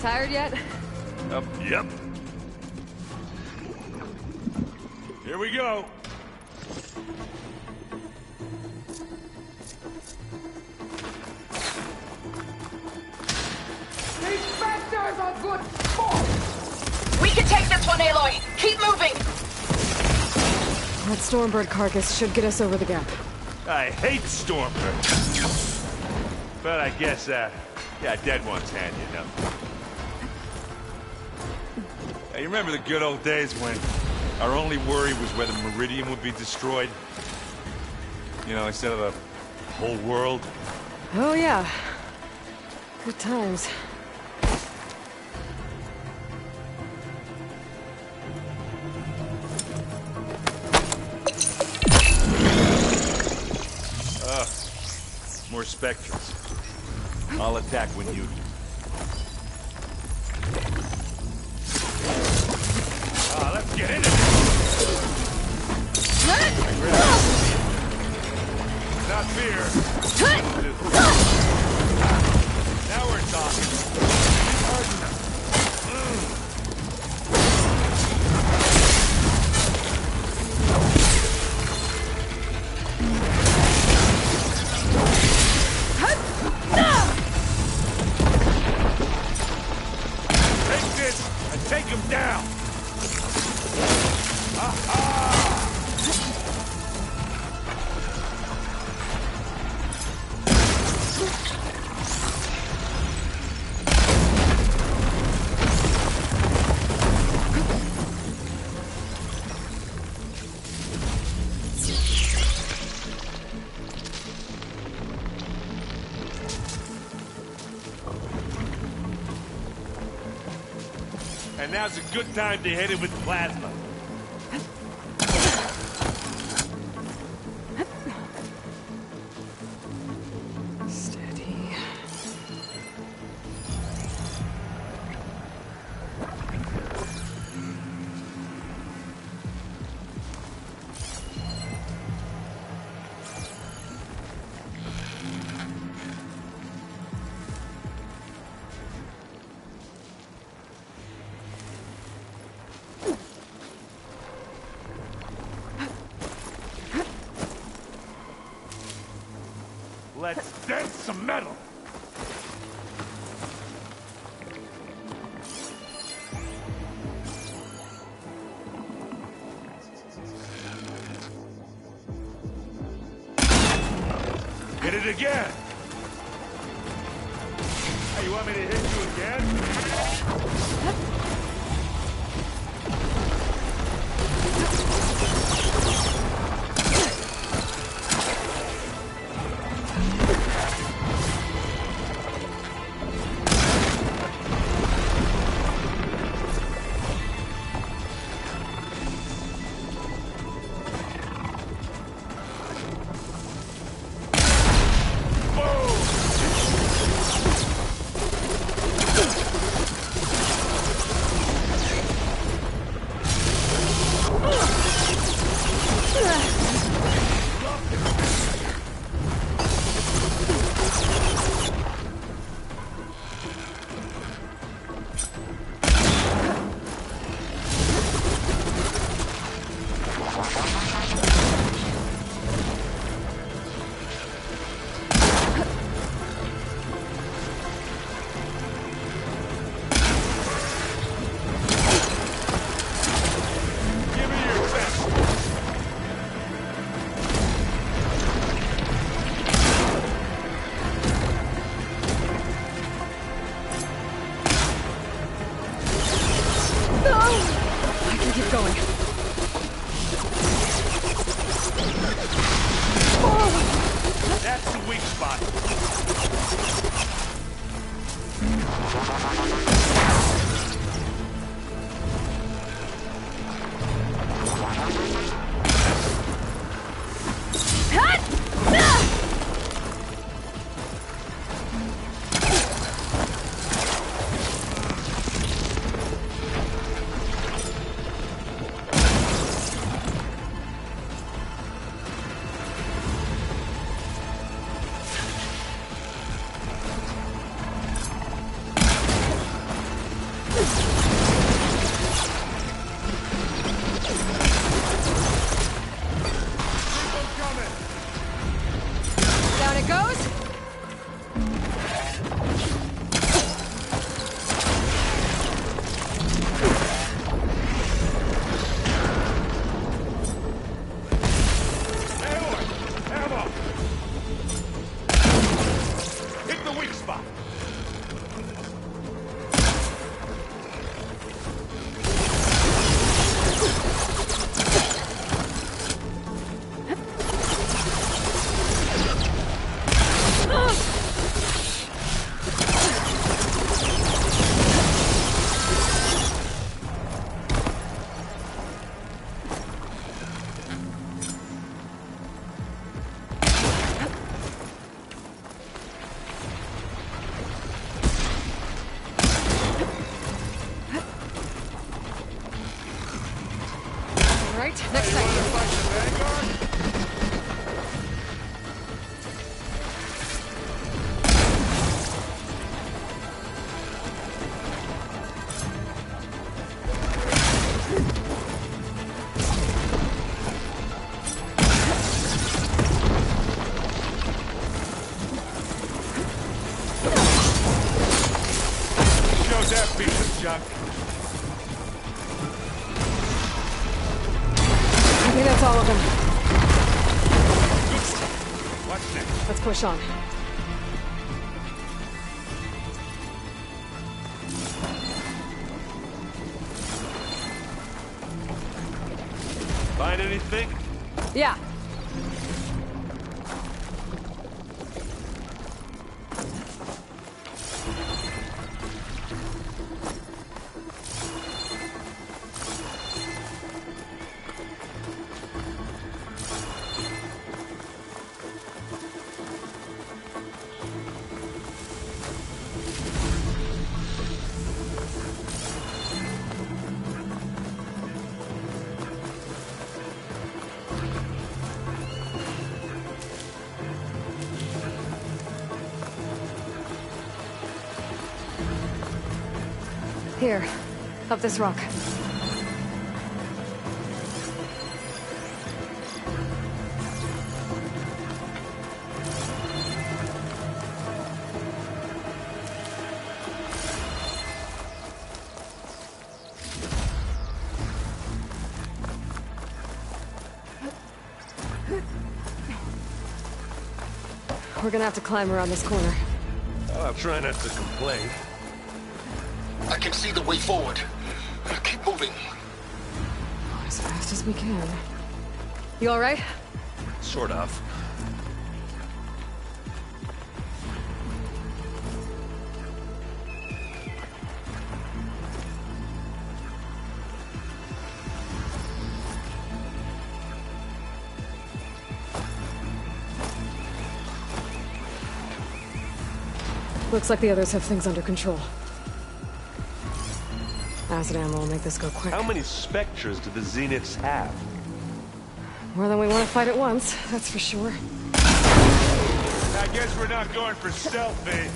Tired yet?
Yep. Here we go.
These specters are good sport!
We can take this one, Aloy! Keep moving!
That Stormbird carcass should get us over the gap.
I hate Stormbirds. But I guess, dead one's handy enough. Now, you remember the good old days when our only worry was whether Meridian would be destroyed?
You know, instead of a whole world.
Oh, yeah. Good times.
More spectrals. I'll attack when you do. Let's get into this. Not fear. Now we're talking. Take him down! And now's a good time to hit it with plasma.
Steady.
Let's dent some metal! Hit it again! Hey, you want me to hit you again?
All right, next time.
That piece of junk.
I think that's all of them.
What's next?
Let's push on.
Find anything?
Yeah. Here, up this rock. We're gonna have to climb around this corner.
I'll try not to complain.
I can see the way forward. Keep moving.
As fast as we can. You all right?
Sort of.
Looks like the others have things under control. Acid ammo will make this go quick.
How many Spectres do the Zeniths have?
More than we want to fight at once, that's for sure.
I guess we're not going for stealth, eh?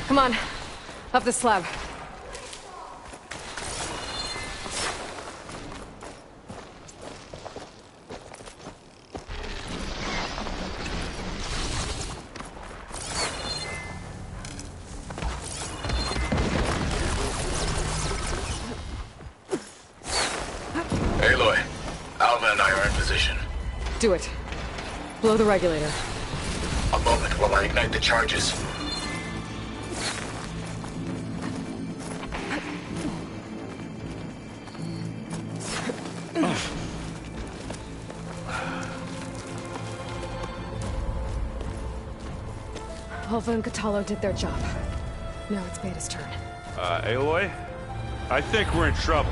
Come on, up the slab.
Aloy, Alva and I are in position.
Do it. Blow the regulator.
A moment while I ignite the charges.
Alva and Catalo did their job. Now it's Beta's turn.
Aloy? I think we're in trouble.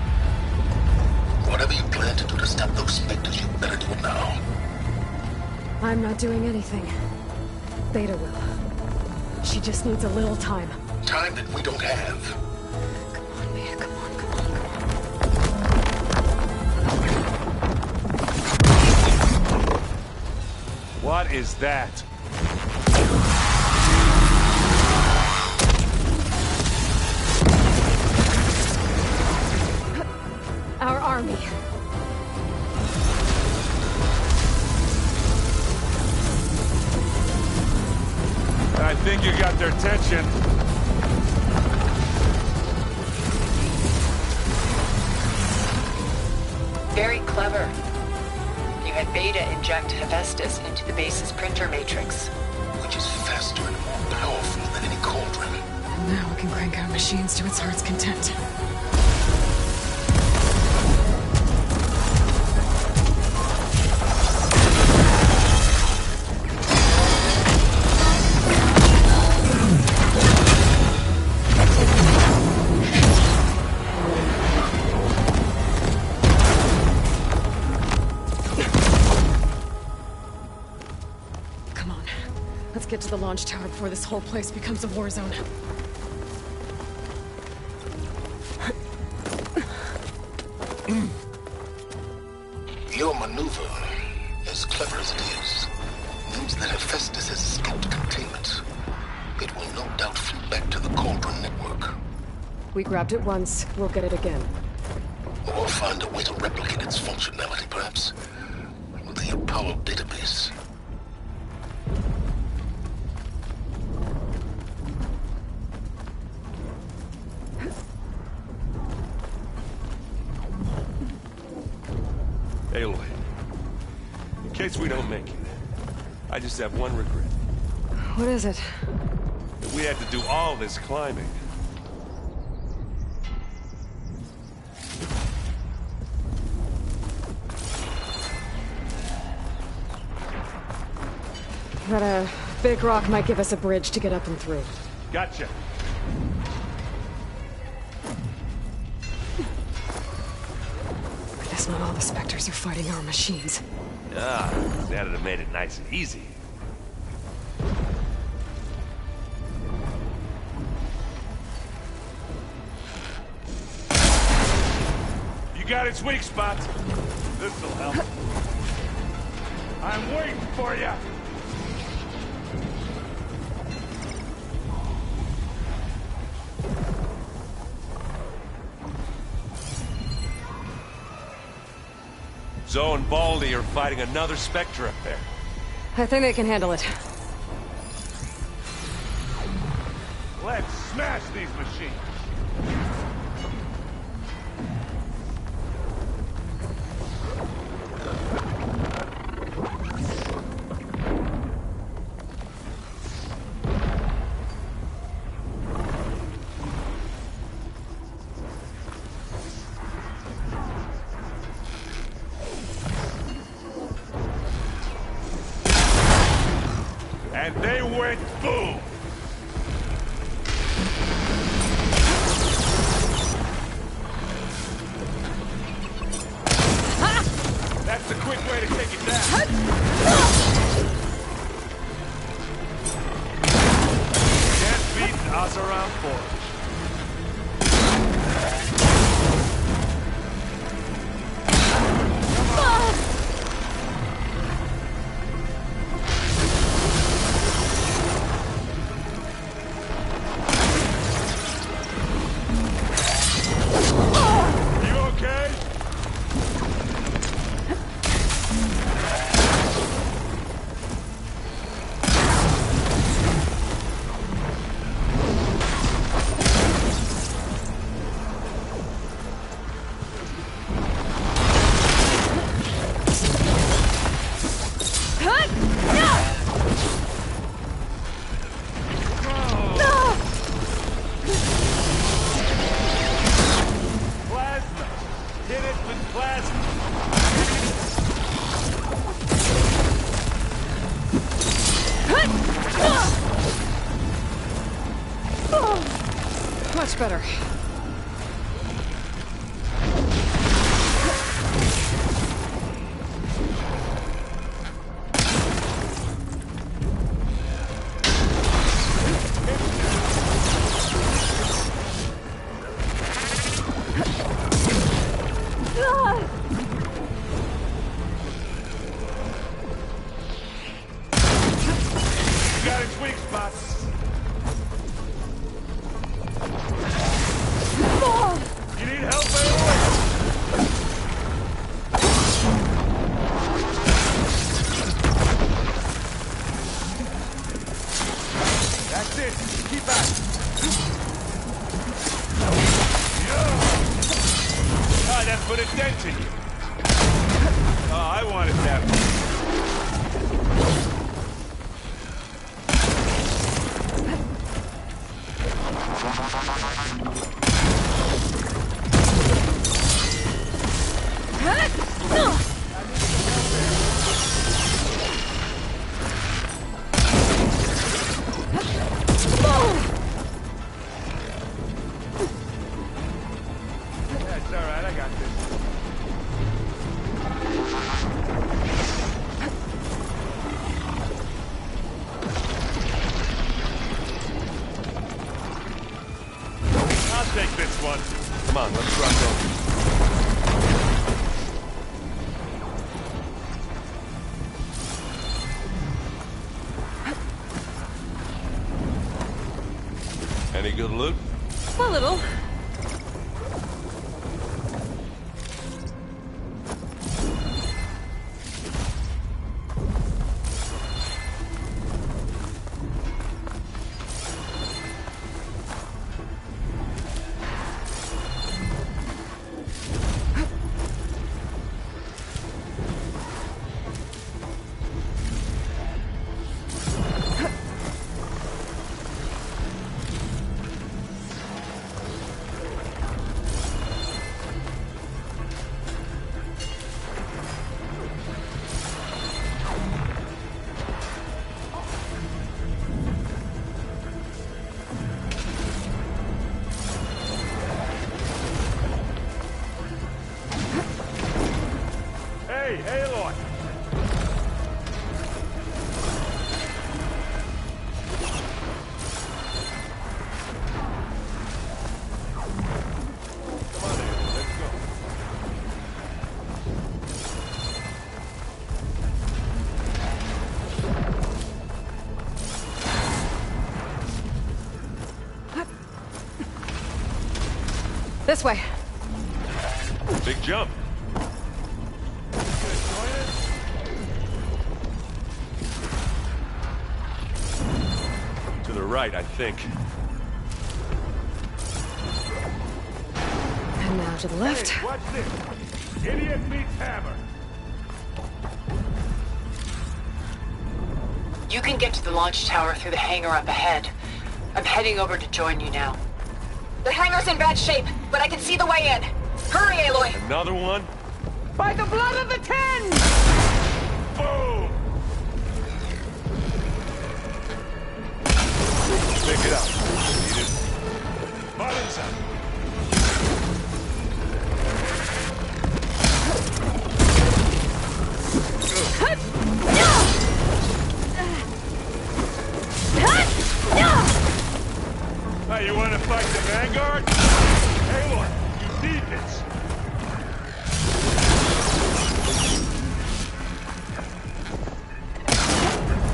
Whatever you plan to do to stop those specters, you better do it now.
I'm not doing anything. Beta will. She just needs a little time.
Time that we don't have.
Come on, Beta, come on, come on.
What is that?
Our army.
think you got their attention.
Very clever. You had Beta inject Hephaestus into the base's printer matrix.
Which is faster and more powerful than any cauldron.
And now we can crank out machines to its heart's content. Get to the launch tower before this whole place becomes a war zone.
Your maneuver, as clever as it is, means that Hephaestus has escaped containment. It will no doubt flew back to the Cauldron network.
We grabbed it once, we'll get it again.
Or find a way to replicate its functionality, perhaps. With the Apollo database.
Aloy, in case we don't make it, I just have one regret.
What is it?
That we had to do all this climbing.
That big rock might give us a bridge to get up and through.
Gotcha.
Guess not all the Spectres are fighting our machines.
Ah, that'd have made it nice and easy. You got its weak spots. This'll help. I'm waiting for you. Zoe and Baldy are fighting another Spectre up there.
I think they can handle it.
Let's smash these machines. And they went boom! That's a quick way to take it down. Can't beat Azaram Forge.
Much better.
Got its weak spots.
Any good loot?
A little.
Hey, Aloy!
This way.
Big jump. To the right, I think.
And now to the left.
Hey, watch this. Idiot meets hammer.
You can get to the launch tower through the hangar up ahead. I'm heading over to join you now. The hangar's in bad shape, but I can see the way in. Hurry, Aloy!
Another one?
By the blood of the Ten!
Boom! Pick it up. Need it. Bottoms up. Hey, you want to fight the Vanguard? Aloy, you need this.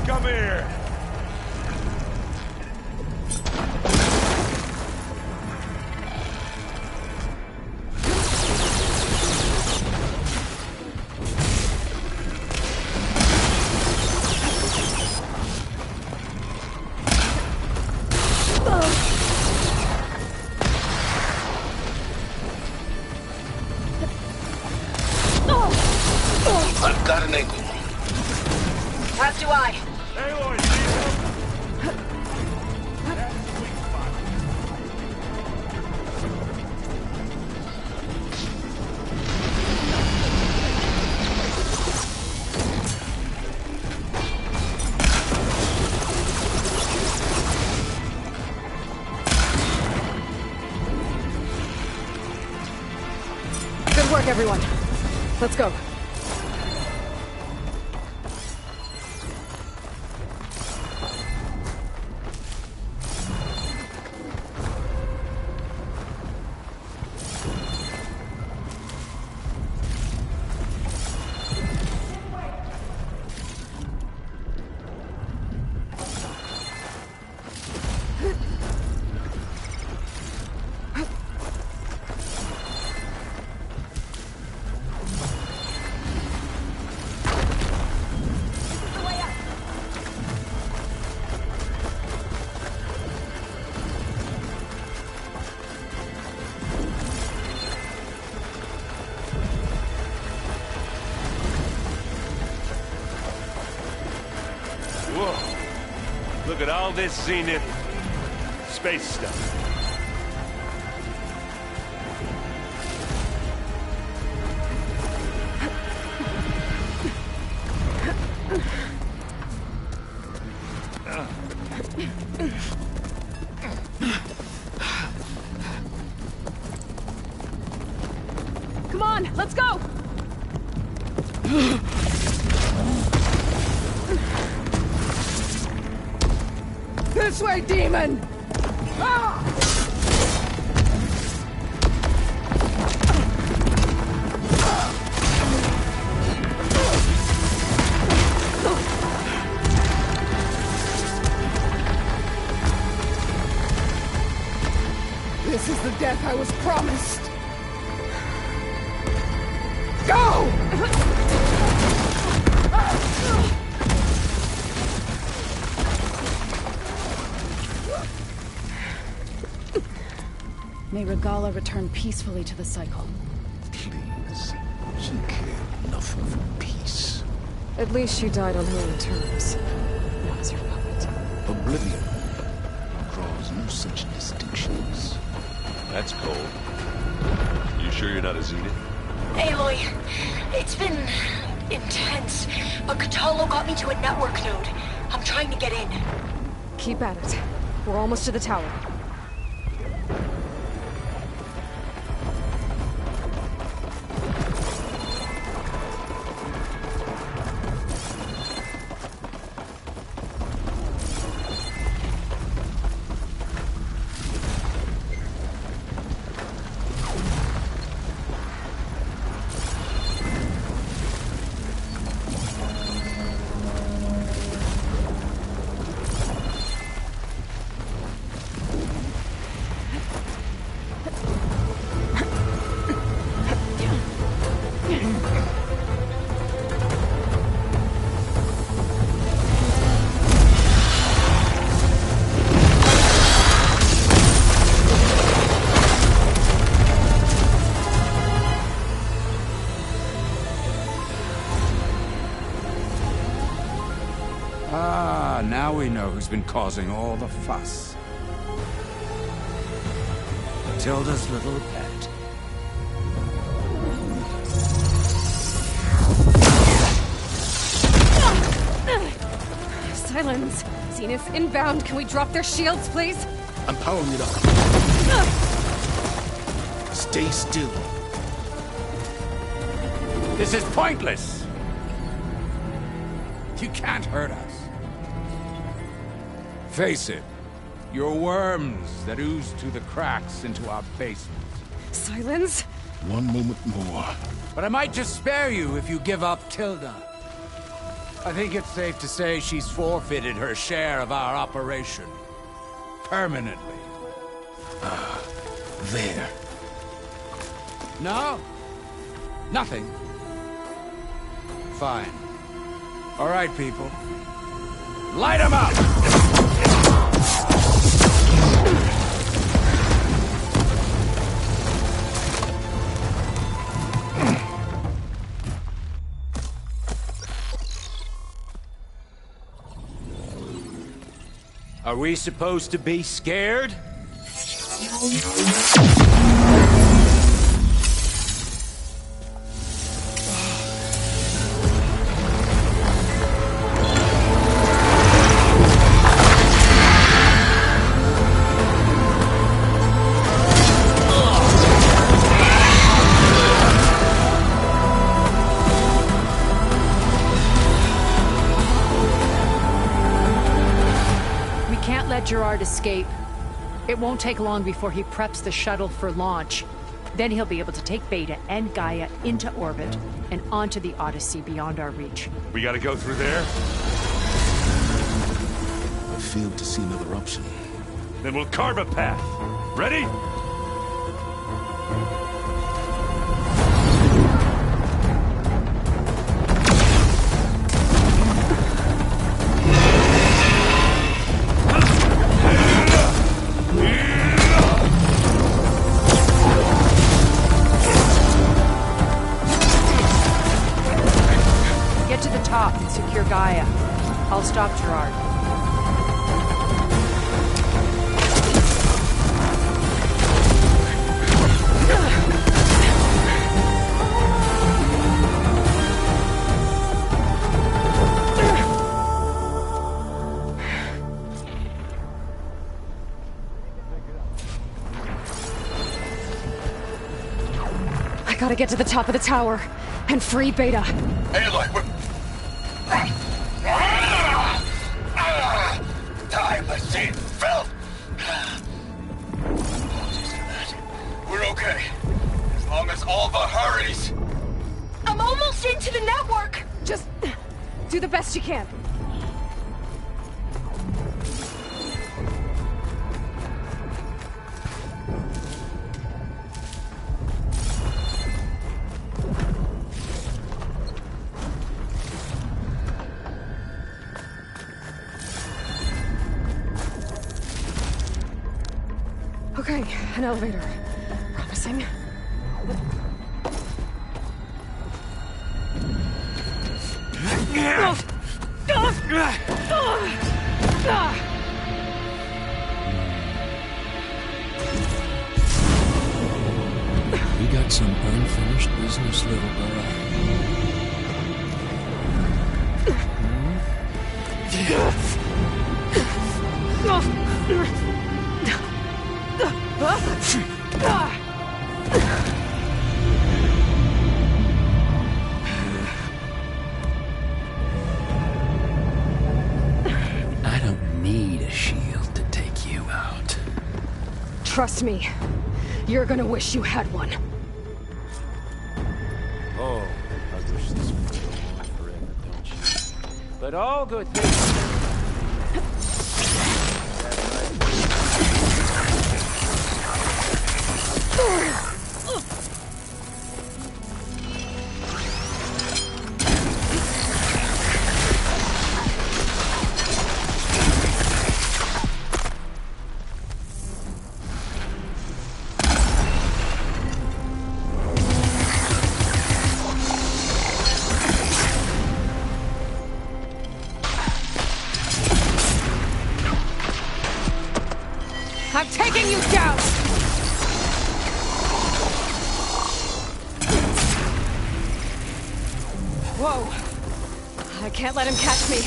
Come here.
I've got an angle.
As do I.
Aloy, you need help? That's the sweet spot.
Good work, everyone. Let's go.
Whoa. Look at all this Zenith space stuff.
Come on, let's go! This way, demon! Ah! I was promised. Go!
May Regala return peacefully to the cycle.
Please. She cared nothing for peace.
At least she died on her own terms. Not as your puppet.
Oblivion draws no such distinctions.
That's cold. You sure you're not a Zenith?
Aloy, it's been intense, but Katalo got me to a network node. I'm trying to get in.
Keep at it. We're almost to the tower.
Now we know who's been causing all the fuss. Matilda's little pet.
Silence! Zenith inbound. Can we drop their shields, please?
I'm powering it up. Stay still.
This is pointless! You can't hurt us. Face it, you're worms that ooze through the cracks into our basement.
Silence?
One moment more.
But I might just spare you if you give up Tilda. I think it's safe to say she's forfeited her share of our operation. Permanently.
There.
No? Nothing? Fine. All right, people. Light 'em up! Are we supposed to be scared?
Gerard escape. It won't take long before he preps the shuttle for launch. Then he'll be able to take Beta and Gaia into orbit and onto the Odyssey beyond our reach.
We gotta go through there?
I failed to see another option.
Then we'll carve a path. Ready?
Secure Gaia. I'll stop Gerard.
I gotta get to the top of the tower and free Beta.
Aloy, time has seen filth. Apologies for that. We're okay. As long as Alva hurries.
I'm almost into the network!
Just do the best you can. Okay, an elevator. Promising.
We got some unfinished business, little girl. I don't need a shield to take you out.
Trust me, you're gonna wish you had one.
Oh, I wish this would go on forever, don't you? But all good things.
I'm taking you down! Whoa! I can't let him catch me.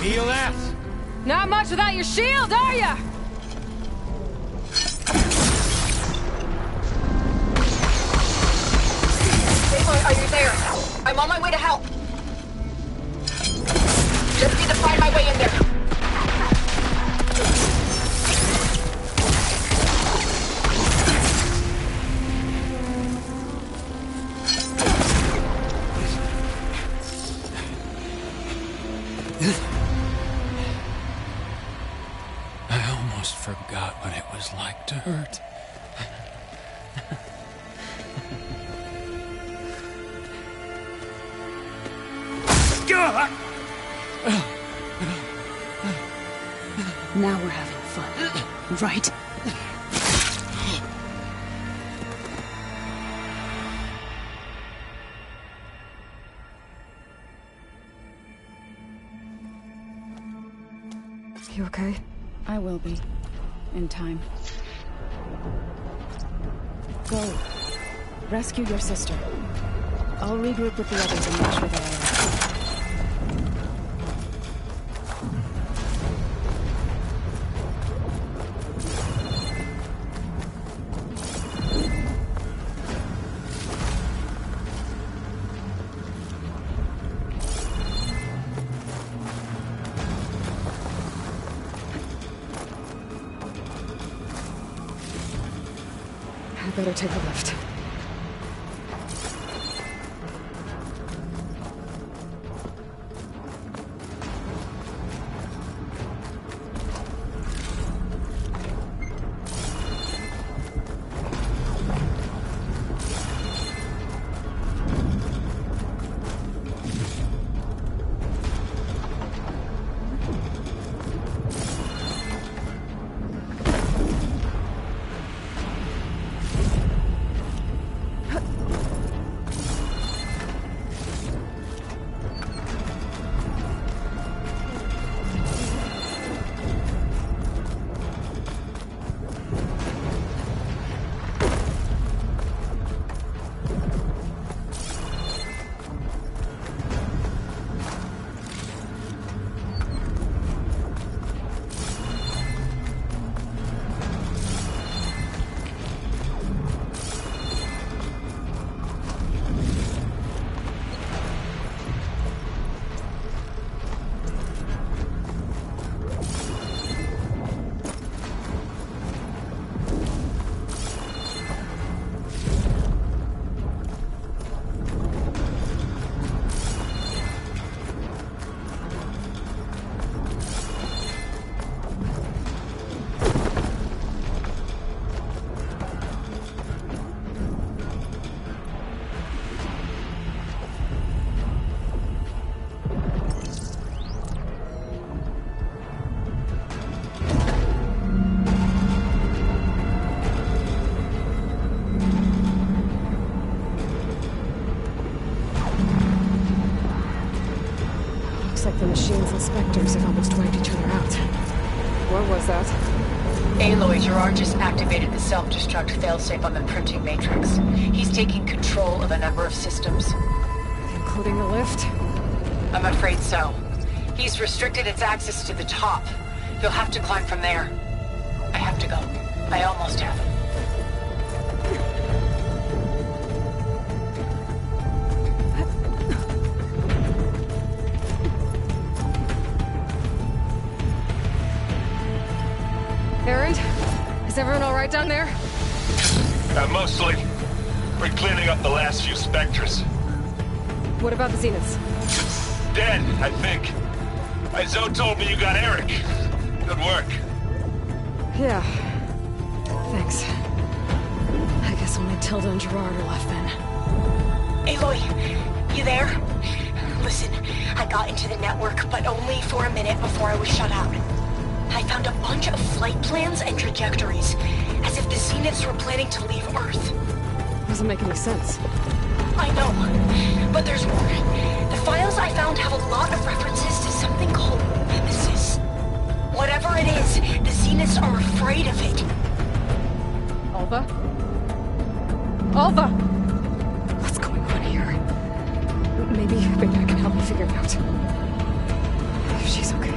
Feel that?
Not much without your shield, are ya?
Aloy, are you there? I'm on my way to help. Just need to find my way in there.
I almost forgot what it was like to hurt.
Now we're having fun, right?
You okay?
I will be. In time. Go. Rescue your sister. I'll regroup with the others and make sure they're all right.
I better take a lift. machines and specters have almost wiped each other out. What was that?
Aloy, Gerard just activated the self-destruct failsafe on the printing matrix. He's taking control of a number of systems.
Including the lift?
I'm afraid so. He's restricted its access to the top. You'll have to climb from there. I have to go. I almost have.
Erend? Is everyone alright down there?
Mostly. We're cleaning up the last few specters.
What about the Zeniths?
Dead, I think. Zoe told me you got Eric. Good work.
Yeah. Thanks. I guess only Tilda and Gerard are left then.
Aloy, you there? Listen, I got into the network, but only for a minute before I was shut out. I found a bunch of flight plans and trajectories, as if the Zeniths were planning to leave Earth.
Doesn't make any sense.
I know, but there's more. The files I found have a lot of references to something called Nemesis. Whatever it is, the Zeniths are afraid of it.
Alva? Alva! What's going on here? Maybe Beta can help me figure it out. If she's okay.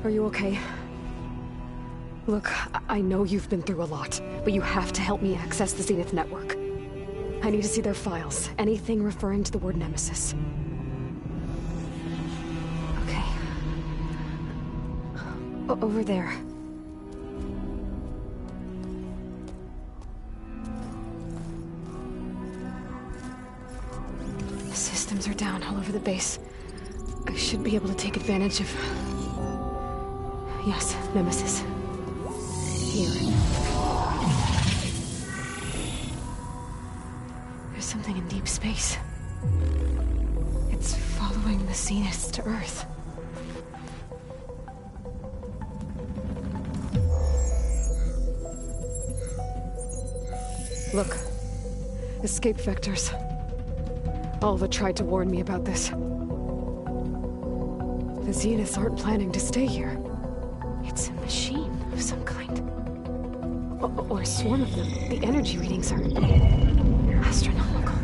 Are you okay? Look, I know you've been through a lot, but you have to help me access the Zenith network. I need to see their files. Anything referring to the word Nemesis. Okay. Over there. The systems are down all over the base. I should be able to take advantage of... Yes, Nemesis. Here. There's something in deep space. It's following the Zeniths to Earth. Look. Escape vectors. Alva tried to warn me about this. The Zeniths aren't planning to stay here. It's a machine of some kind. Or a swarm of them. The energy readings are... astronomical.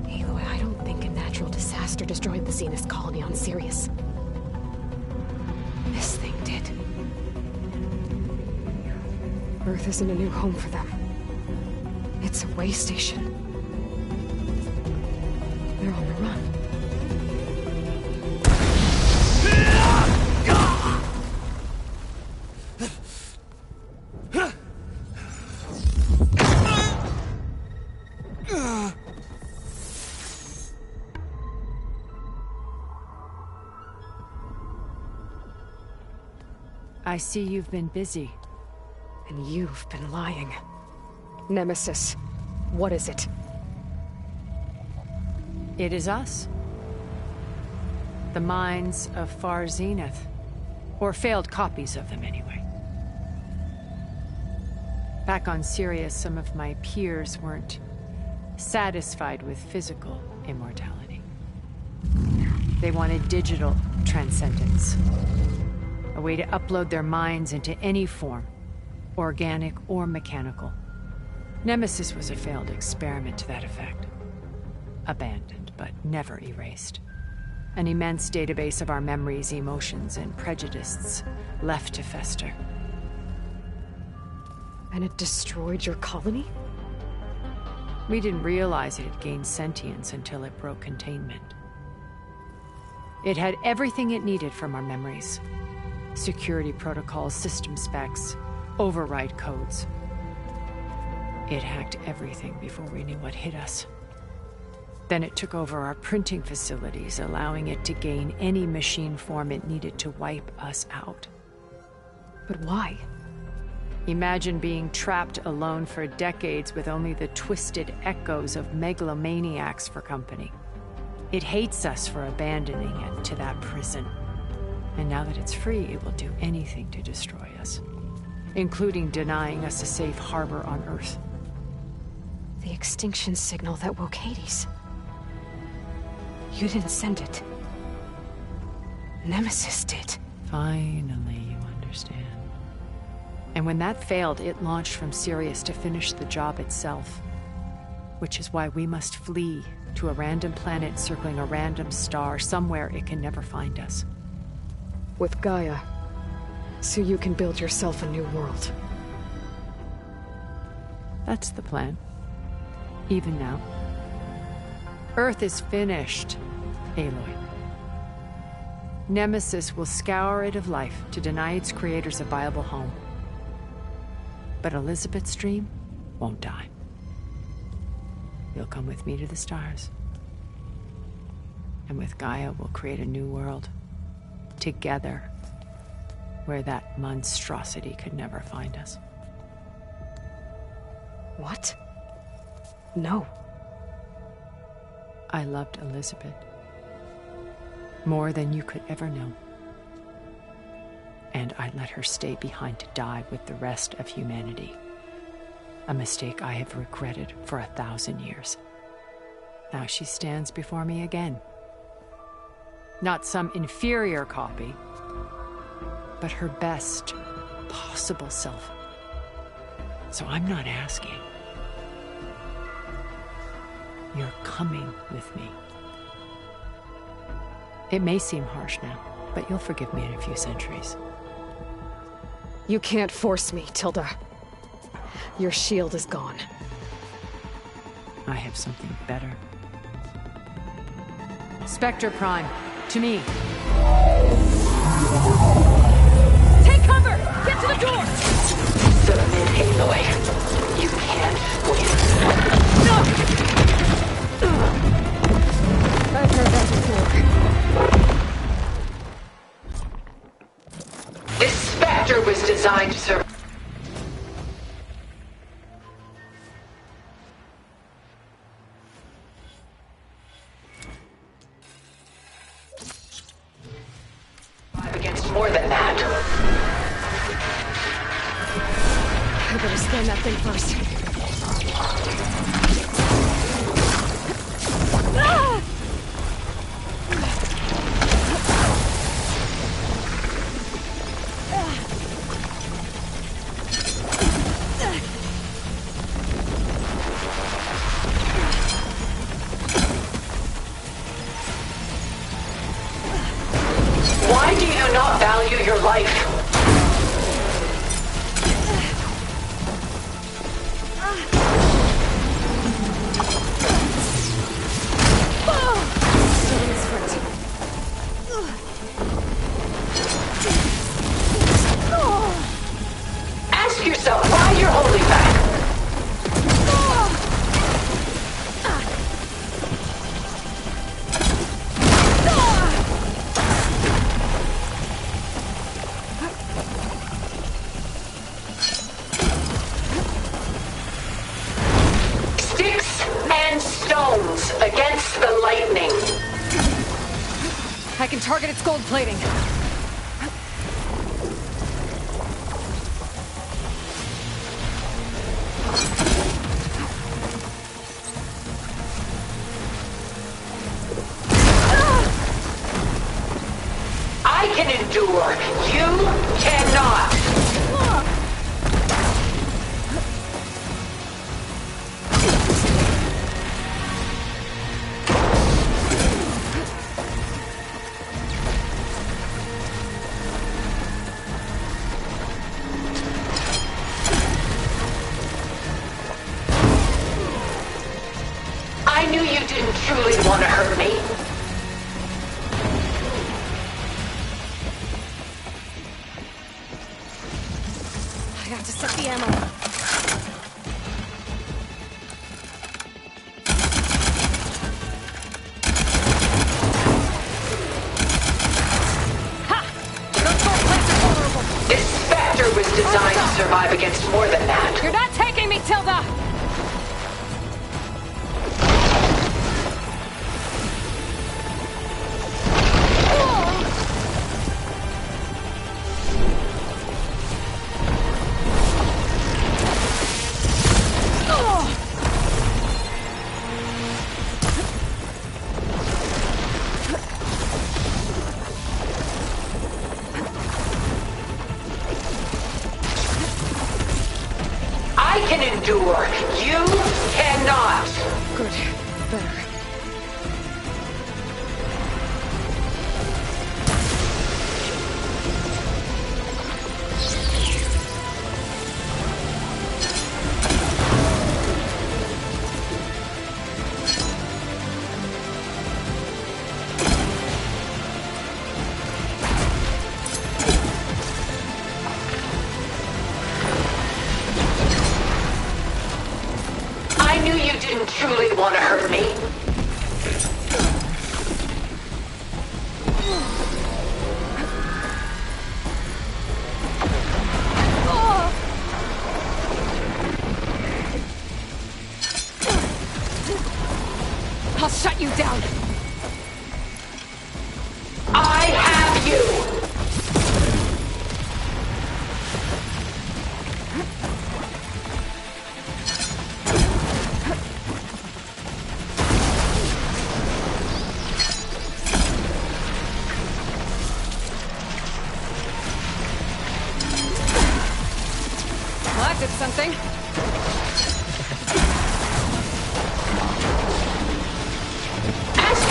Aloy, I don't think a natural disaster destroyed the Zenith colony on Sirius. This thing did. Earth isn't a new home for them. It's a way station. They're on the run.
I see you've been busy.
And you've been lying. Nemesis, what is it?
It is us. The minds of Far Zenith. Or failed copies of them, anyway. Back on Sirius, some of my peers weren't satisfied with physical immortality. They wanted digital transcendence. A way to upload their minds into any form, organic or mechanical. Nemesis was a failed experiment to that effect. Abandoned, but never erased. An immense database of our memories, emotions, and prejudices left to fester.
And it destroyed your colony?
We didn't realize it had gained sentience until it broke containment. It had everything it needed from our memories. Security protocols, system specs, override codes. It hacked everything before we knew what hit us. Then it took over our printing facilities, allowing it to gain any machine form it needed to wipe us out.
But why?
Imagine being trapped alone for decades with only the twisted echoes of megalomaniacs for company. It hates us for abandoning it to that prison. And now that it's free, it will do anything to destroy us, including denying us a safe harbor on Earth.
The extinction signal that woke Hades. You didn't send it. Nemesis did.
Finally, you understand. And when that failed, it launched from Sirius to finish the job itself. Which is why we must flee to a random planet circling a random star, somewhere it can never find us.
With Gaia, so you can build yourself a new world.
That's the plan. Even now. Earth is finished, Aloy. Nemesis will scour it of life to deny its creators a viable home. But Elizabeth's dream won't die. You'll come with me to the stars. And with Gaia, we'll create a new world. Together, where that monstrosity could never find us.
What? No.
I loved Elizabeth. More than you could ever know. And I let her stay behind to die with the rest of humanity. A mistake I have regretted for 1,000 years. Now she stands before me again. Not some inferior copy, but her best possible self. So I'm not asking. You're coming with me. It may seem harsh now, but you'll forgive me in a few centuries.
You can't force me, Tilda. Your shield is gone.
I have something better. Spectre Prime, to me.
Take cover! Get to the door!
Submit, Aloy. You can't win.
I've heard that before.
This Spectre was designed to survive against more than that.
I better scan that thing first. Ah!
Why do you not value your life? Ask yourself why you're holding back. Sticks and stones against the lightning.
I can target its gold plating.
I can endure. You cannot. I knew you didn't truly want to hurt me.
I have to set the ammo.
This Spectre was designed to survive against more than that.
You're not taking me, Tilda!
I can endure. You cannot.
Good. Better.
I knew you didn't truly want to hurt me.
I'll shut you down.
I have you.
Well, that did something.
Ask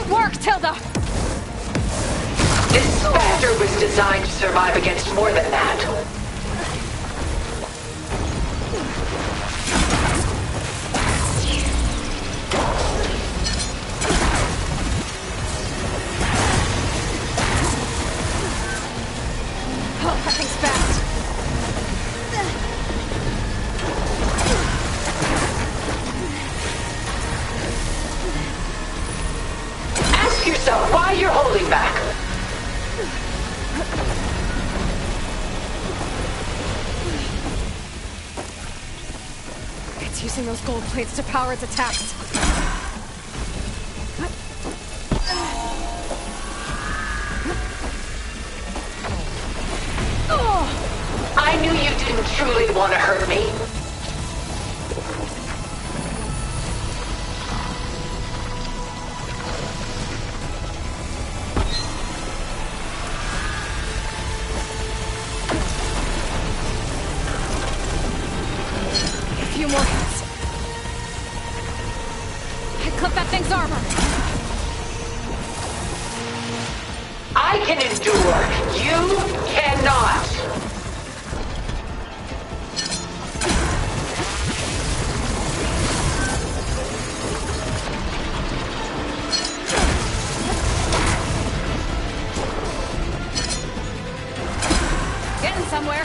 Good work, Tilda!
This Spectre was designed to survive against more than that.
Oh, that thing's fast.
Ask yourself why you're holding back.
It's using those gold plates to power its attacks.
I knew you didn't truly want to hurt me.
A few more hits. I clipped that thing's armor.
I can endure. You cannot.
Getting somewhere.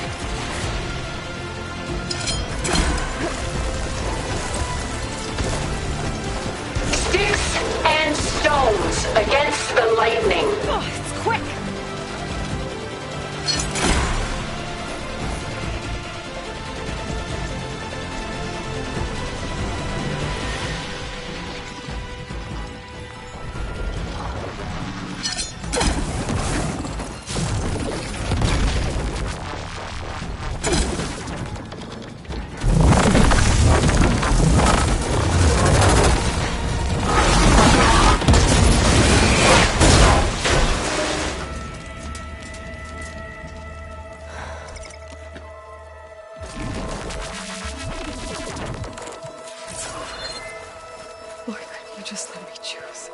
Sticks and stones against the lightning.
Oh, it's quick.
Why couldn't you just let me choose?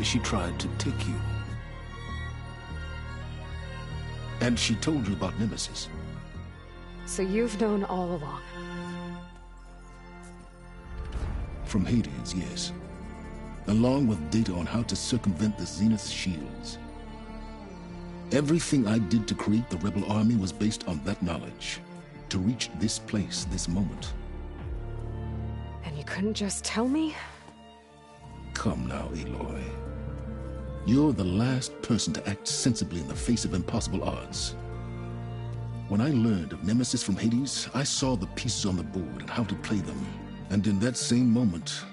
She tried to take you. And she told you about Nemesis.
So you've known all along.
From Hades, yes. Along with data on how to circumvent the Zenith's shields. Everything I did to create the Rebel Army was based on that knowledge. To reach this place, this moment.
And You couldn't just tell me?
Come now, Aloy. You're the last person to act sensibly in the face of impossible odds. When I learned of Nemesis from Hades, I saw the pieces on the board and how to play them. And in that same moment,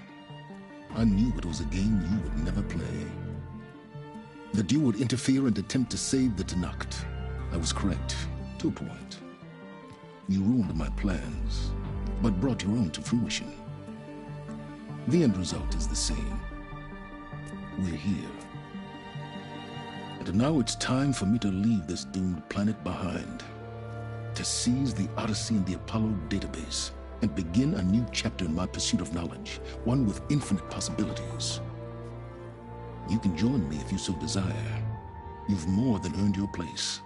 I knew it was a game you would never play. That you would interfere and attempt to save the Tenakth. I was correct, to a point. You ruined my plans, but brought your own to fruition. The end result is the same. We're here. And now it's time for me to leave this doomed planet behind. To seize the Odyssey and the Apollo database, and begin a new chapter in my pursuit of knowledge, one with infinite possibilities. You can join me if you so desire. You've more than earned your place.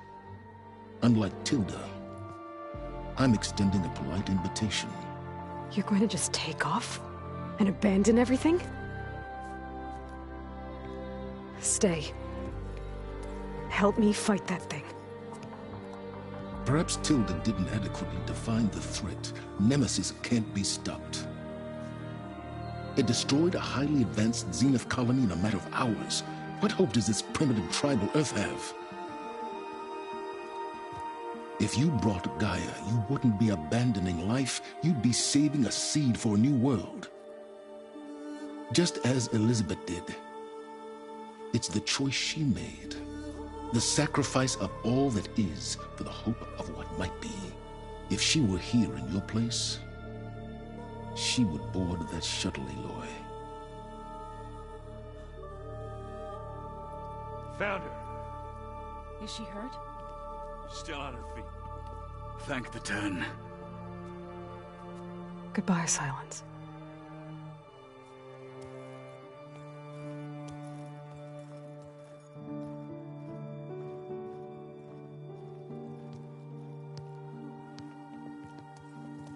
Unlike Tilda, I'm extending a polite invitation.
You're going to just take off? And abandon everything? Stay. Help me fight that thing.
Perhaps Tilda didn't adequately define the threat. Nemesis can't be stopped. It destroyed a highly advanced Zenith colony in a matter of hours. What hope does this primitive tribal Earth have? If you brought Gaia, you wouldn't be abandoning life, you'd be saving a seed for a new world. Just as Elizabeth did. It's the choice she made. The sacrifice of all that is for the hope of what might be. If she were here in your place, she would board that shuttle, Aloy.
Found her.
Is she hurt?
Still on her feet.
Thank the Ten.
Goodbye, Silence.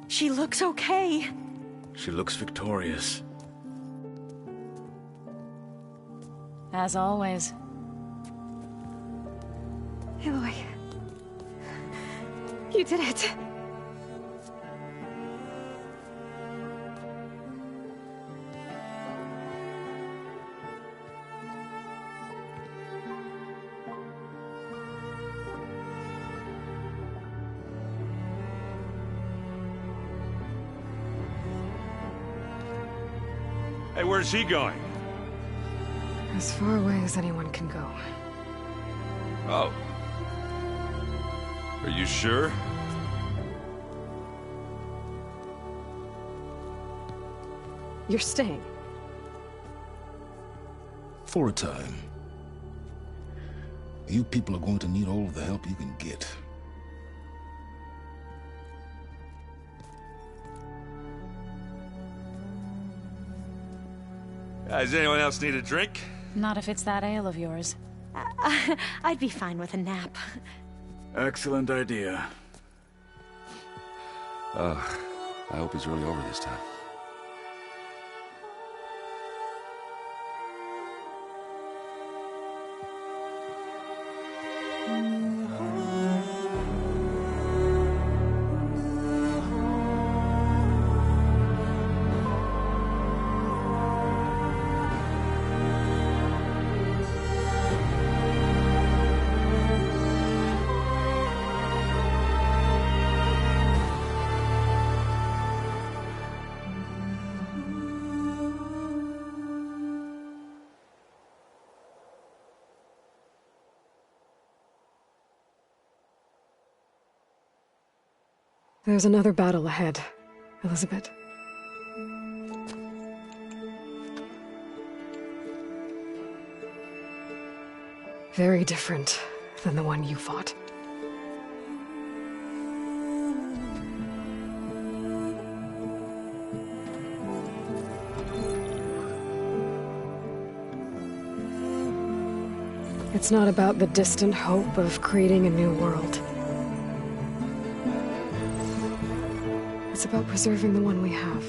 She looks okay.
She looks victorious.
As always.
Aloy. You did it.
Hey, where's he going?
As far away as anyone can go.
Oh. Are you sure?
You're staying.
For a time. You people are going to need all of the help you can get.
Does anyone else need a drink?
Not if it's that ale of yours.
I'd be fine with a nap.
Excellent idea.
I hope he's really over this time.
There's another battle ahead, Elizabeth. Very different than the one you fought. It's not about the distant hope of creating a new world. It's about preserving the one we have.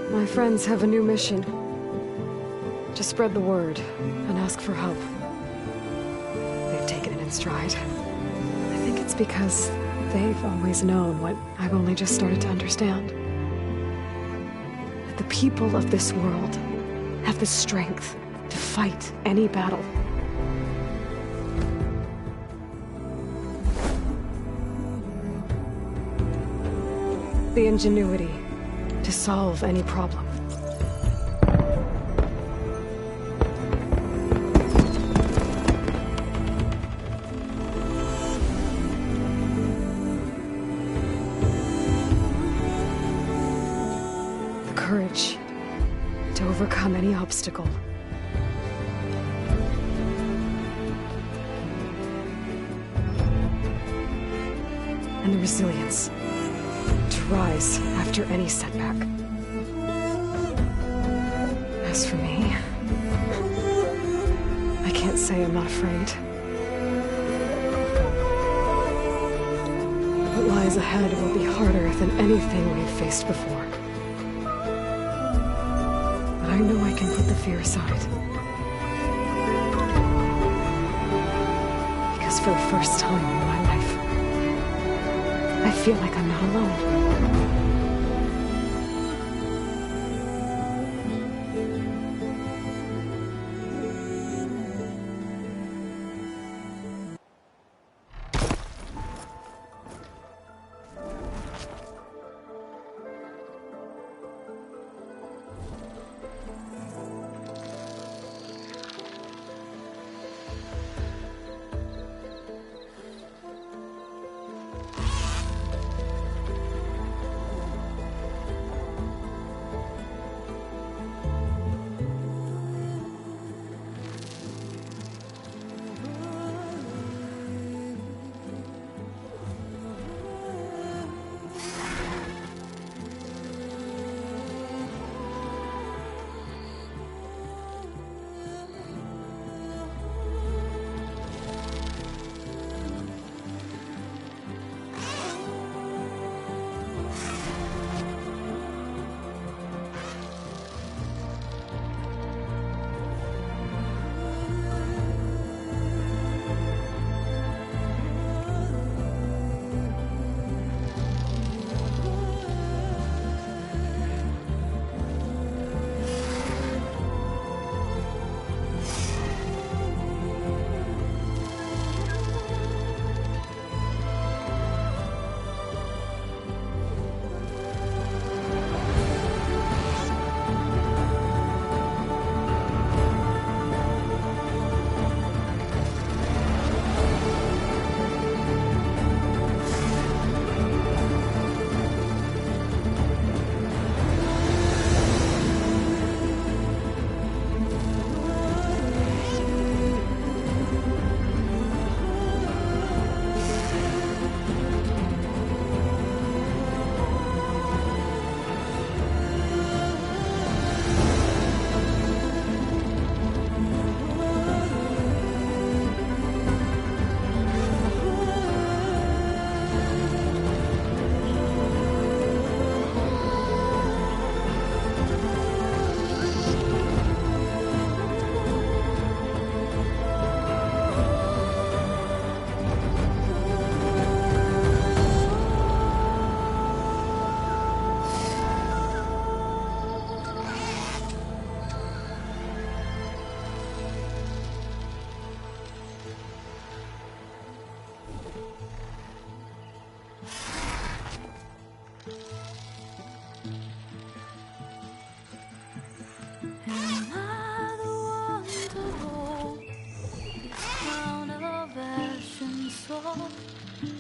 My friends have a new mission. To spread the word and ask for help. They've taken it in stride. I think it's because they've always known what I've only just started to understand. The people of this world have the strength to fight any battle. The ingenuity to solve any problem. The courage to overcome any obstacle. And the resilience to rise after any setback. As for me, I can't say I'm not afraid. What lies ahead will be harder than anything we've faced before. But I know I can put the fear aside. Because for the first time in my life, I feel like I'm not alone.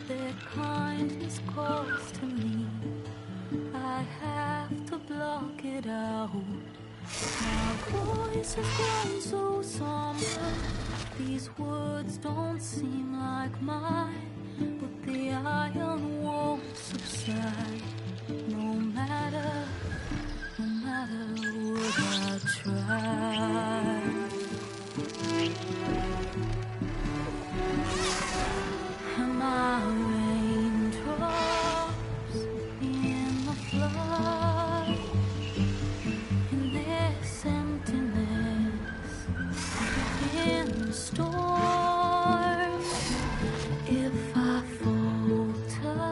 Their kindness calls to me. I have to block it out. My voice has grown so somber. These words don't seem like mine, but the iron won't subside. No matter what I try. Am I raindrops in the flood? In this emptiness, in the storm. If I falter,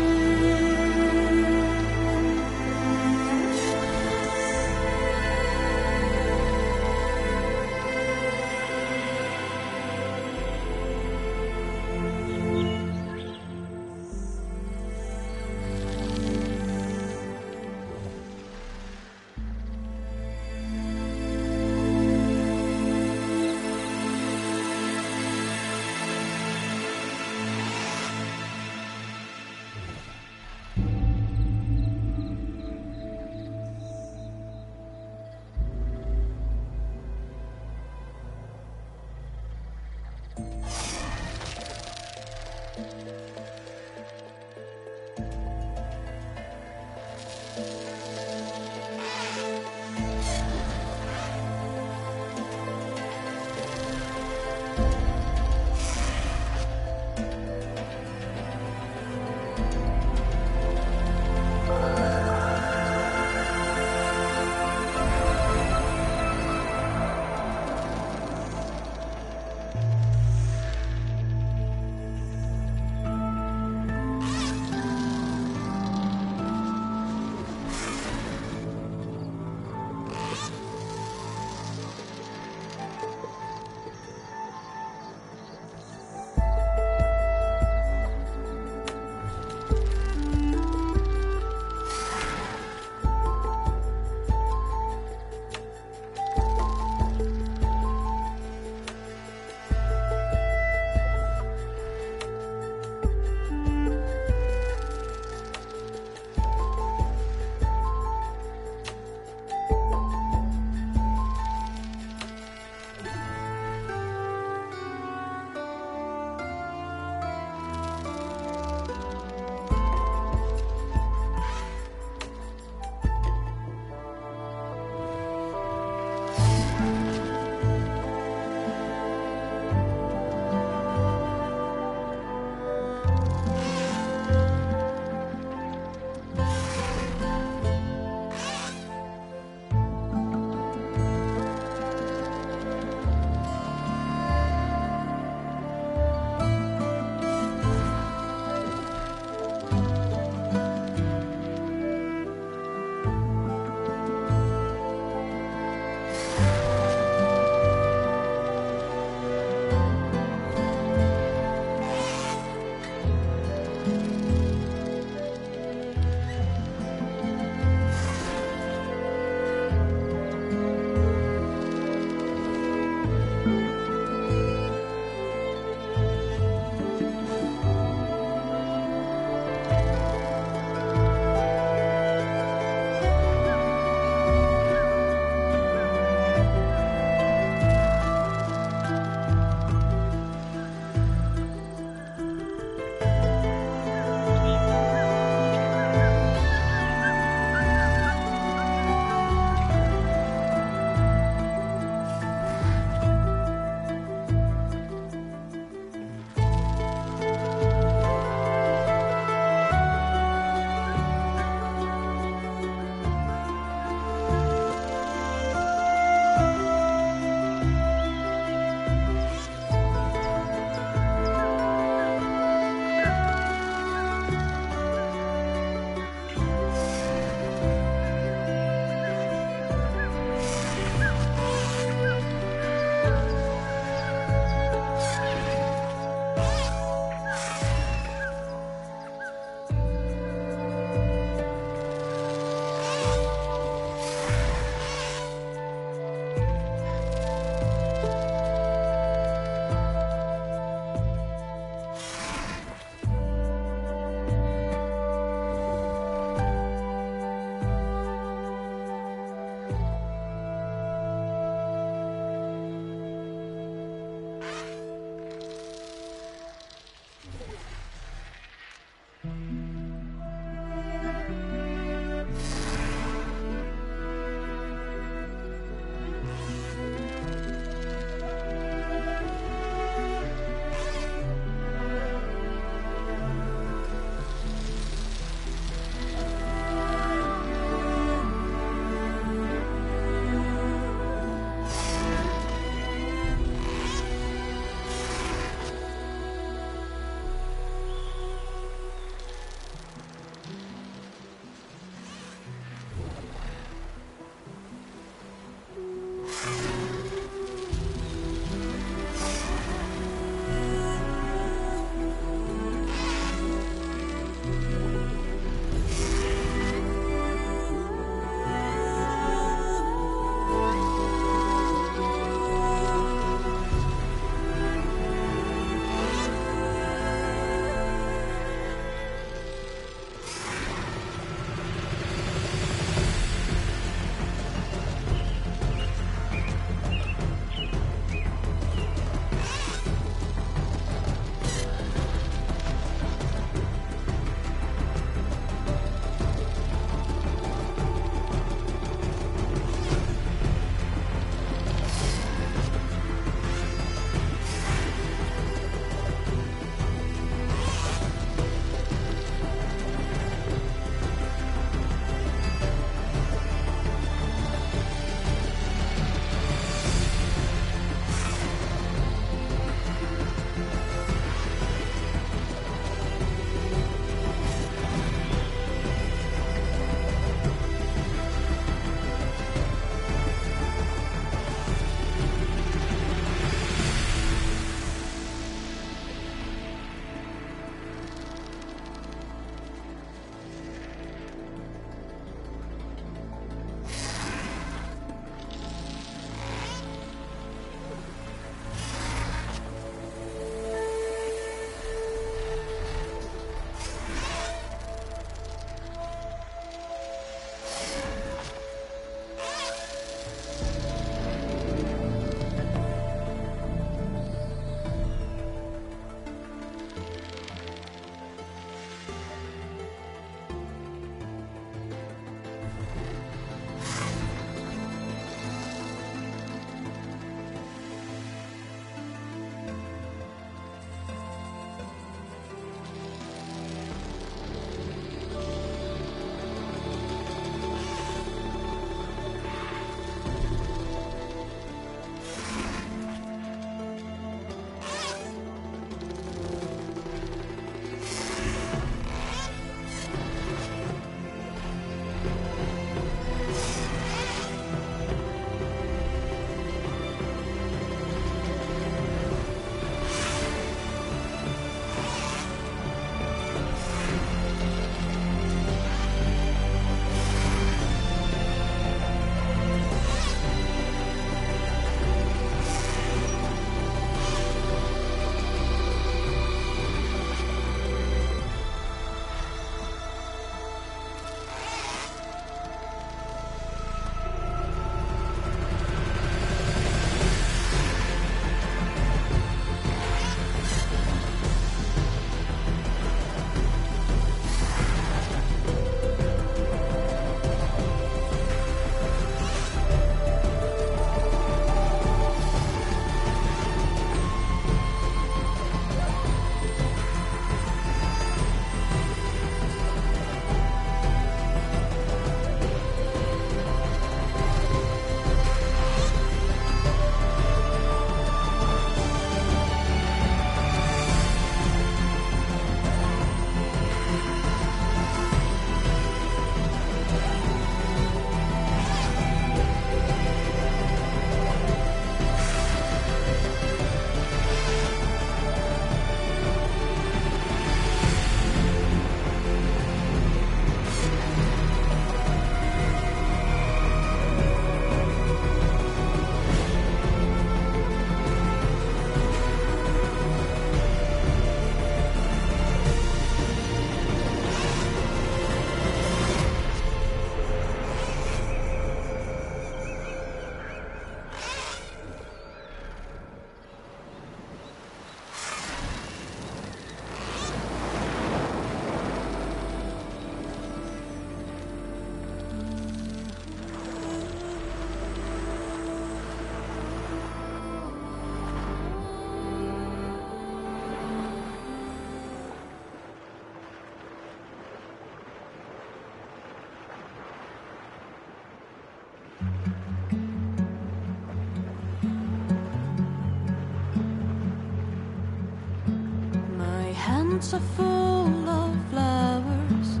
hands are full of flowers,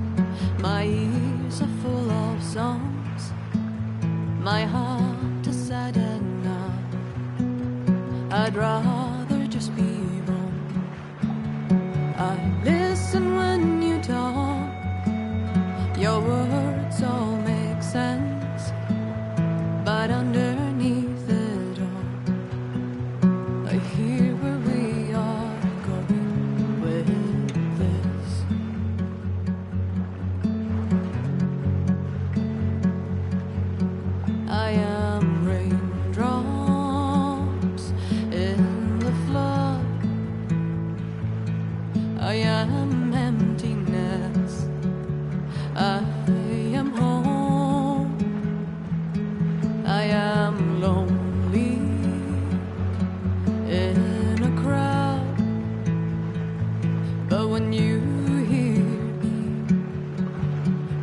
my ears are full of songs, my heart is sad and numb. I'd rather just be wrong. I listen when you talk, your words all make sense, but underneath it all, I hear where we are going with this. I am raindrops in the flood, I am emptiness, I am home, I am lonely in a crowd, but when you hear me,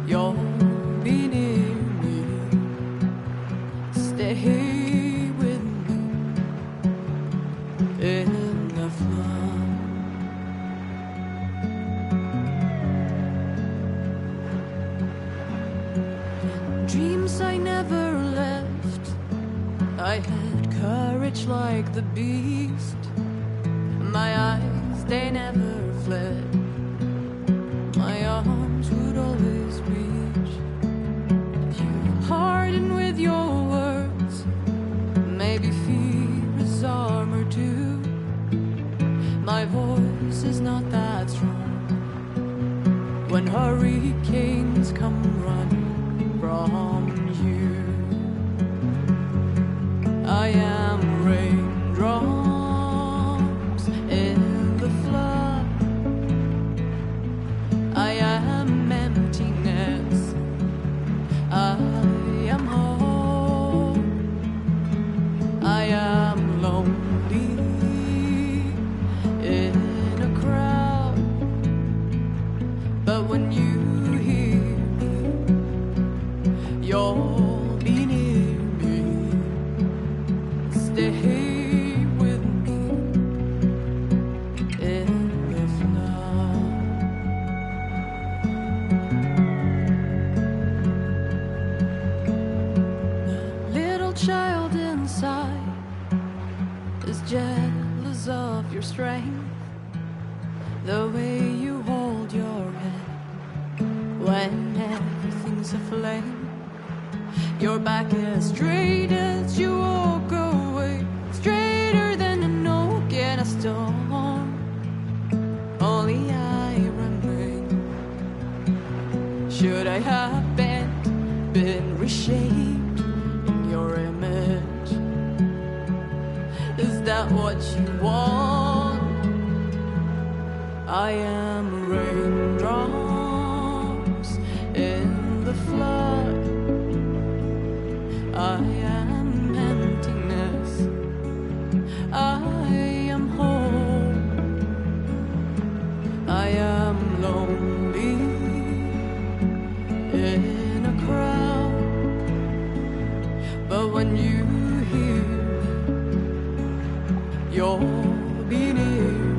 you'll be near me. Stay with me in the flood. Dreams I never left, I had courage like the beast. My eyes, they never fled, my arms would always reach. You harden with your words, maybe fear is armor too. My voice is not that strong when hurricanes come running from you. I am raindrops in the flood, I am emptiness, I am home, I am lonely in a crowd, but when you hear me, you'll be near me. Stay with me in the flood. The little child inside is jealous of your strength, the way you hold your head when everything's aflame. Your back as straight as you walk away, straighter than an oak in a storm. Only I remain. Should I have been reshaped in your image? Is that what you want? I am raindrops in the flood, I am emptiness, I am home, I am lonely in a crowd, but when you hear me, you'll be near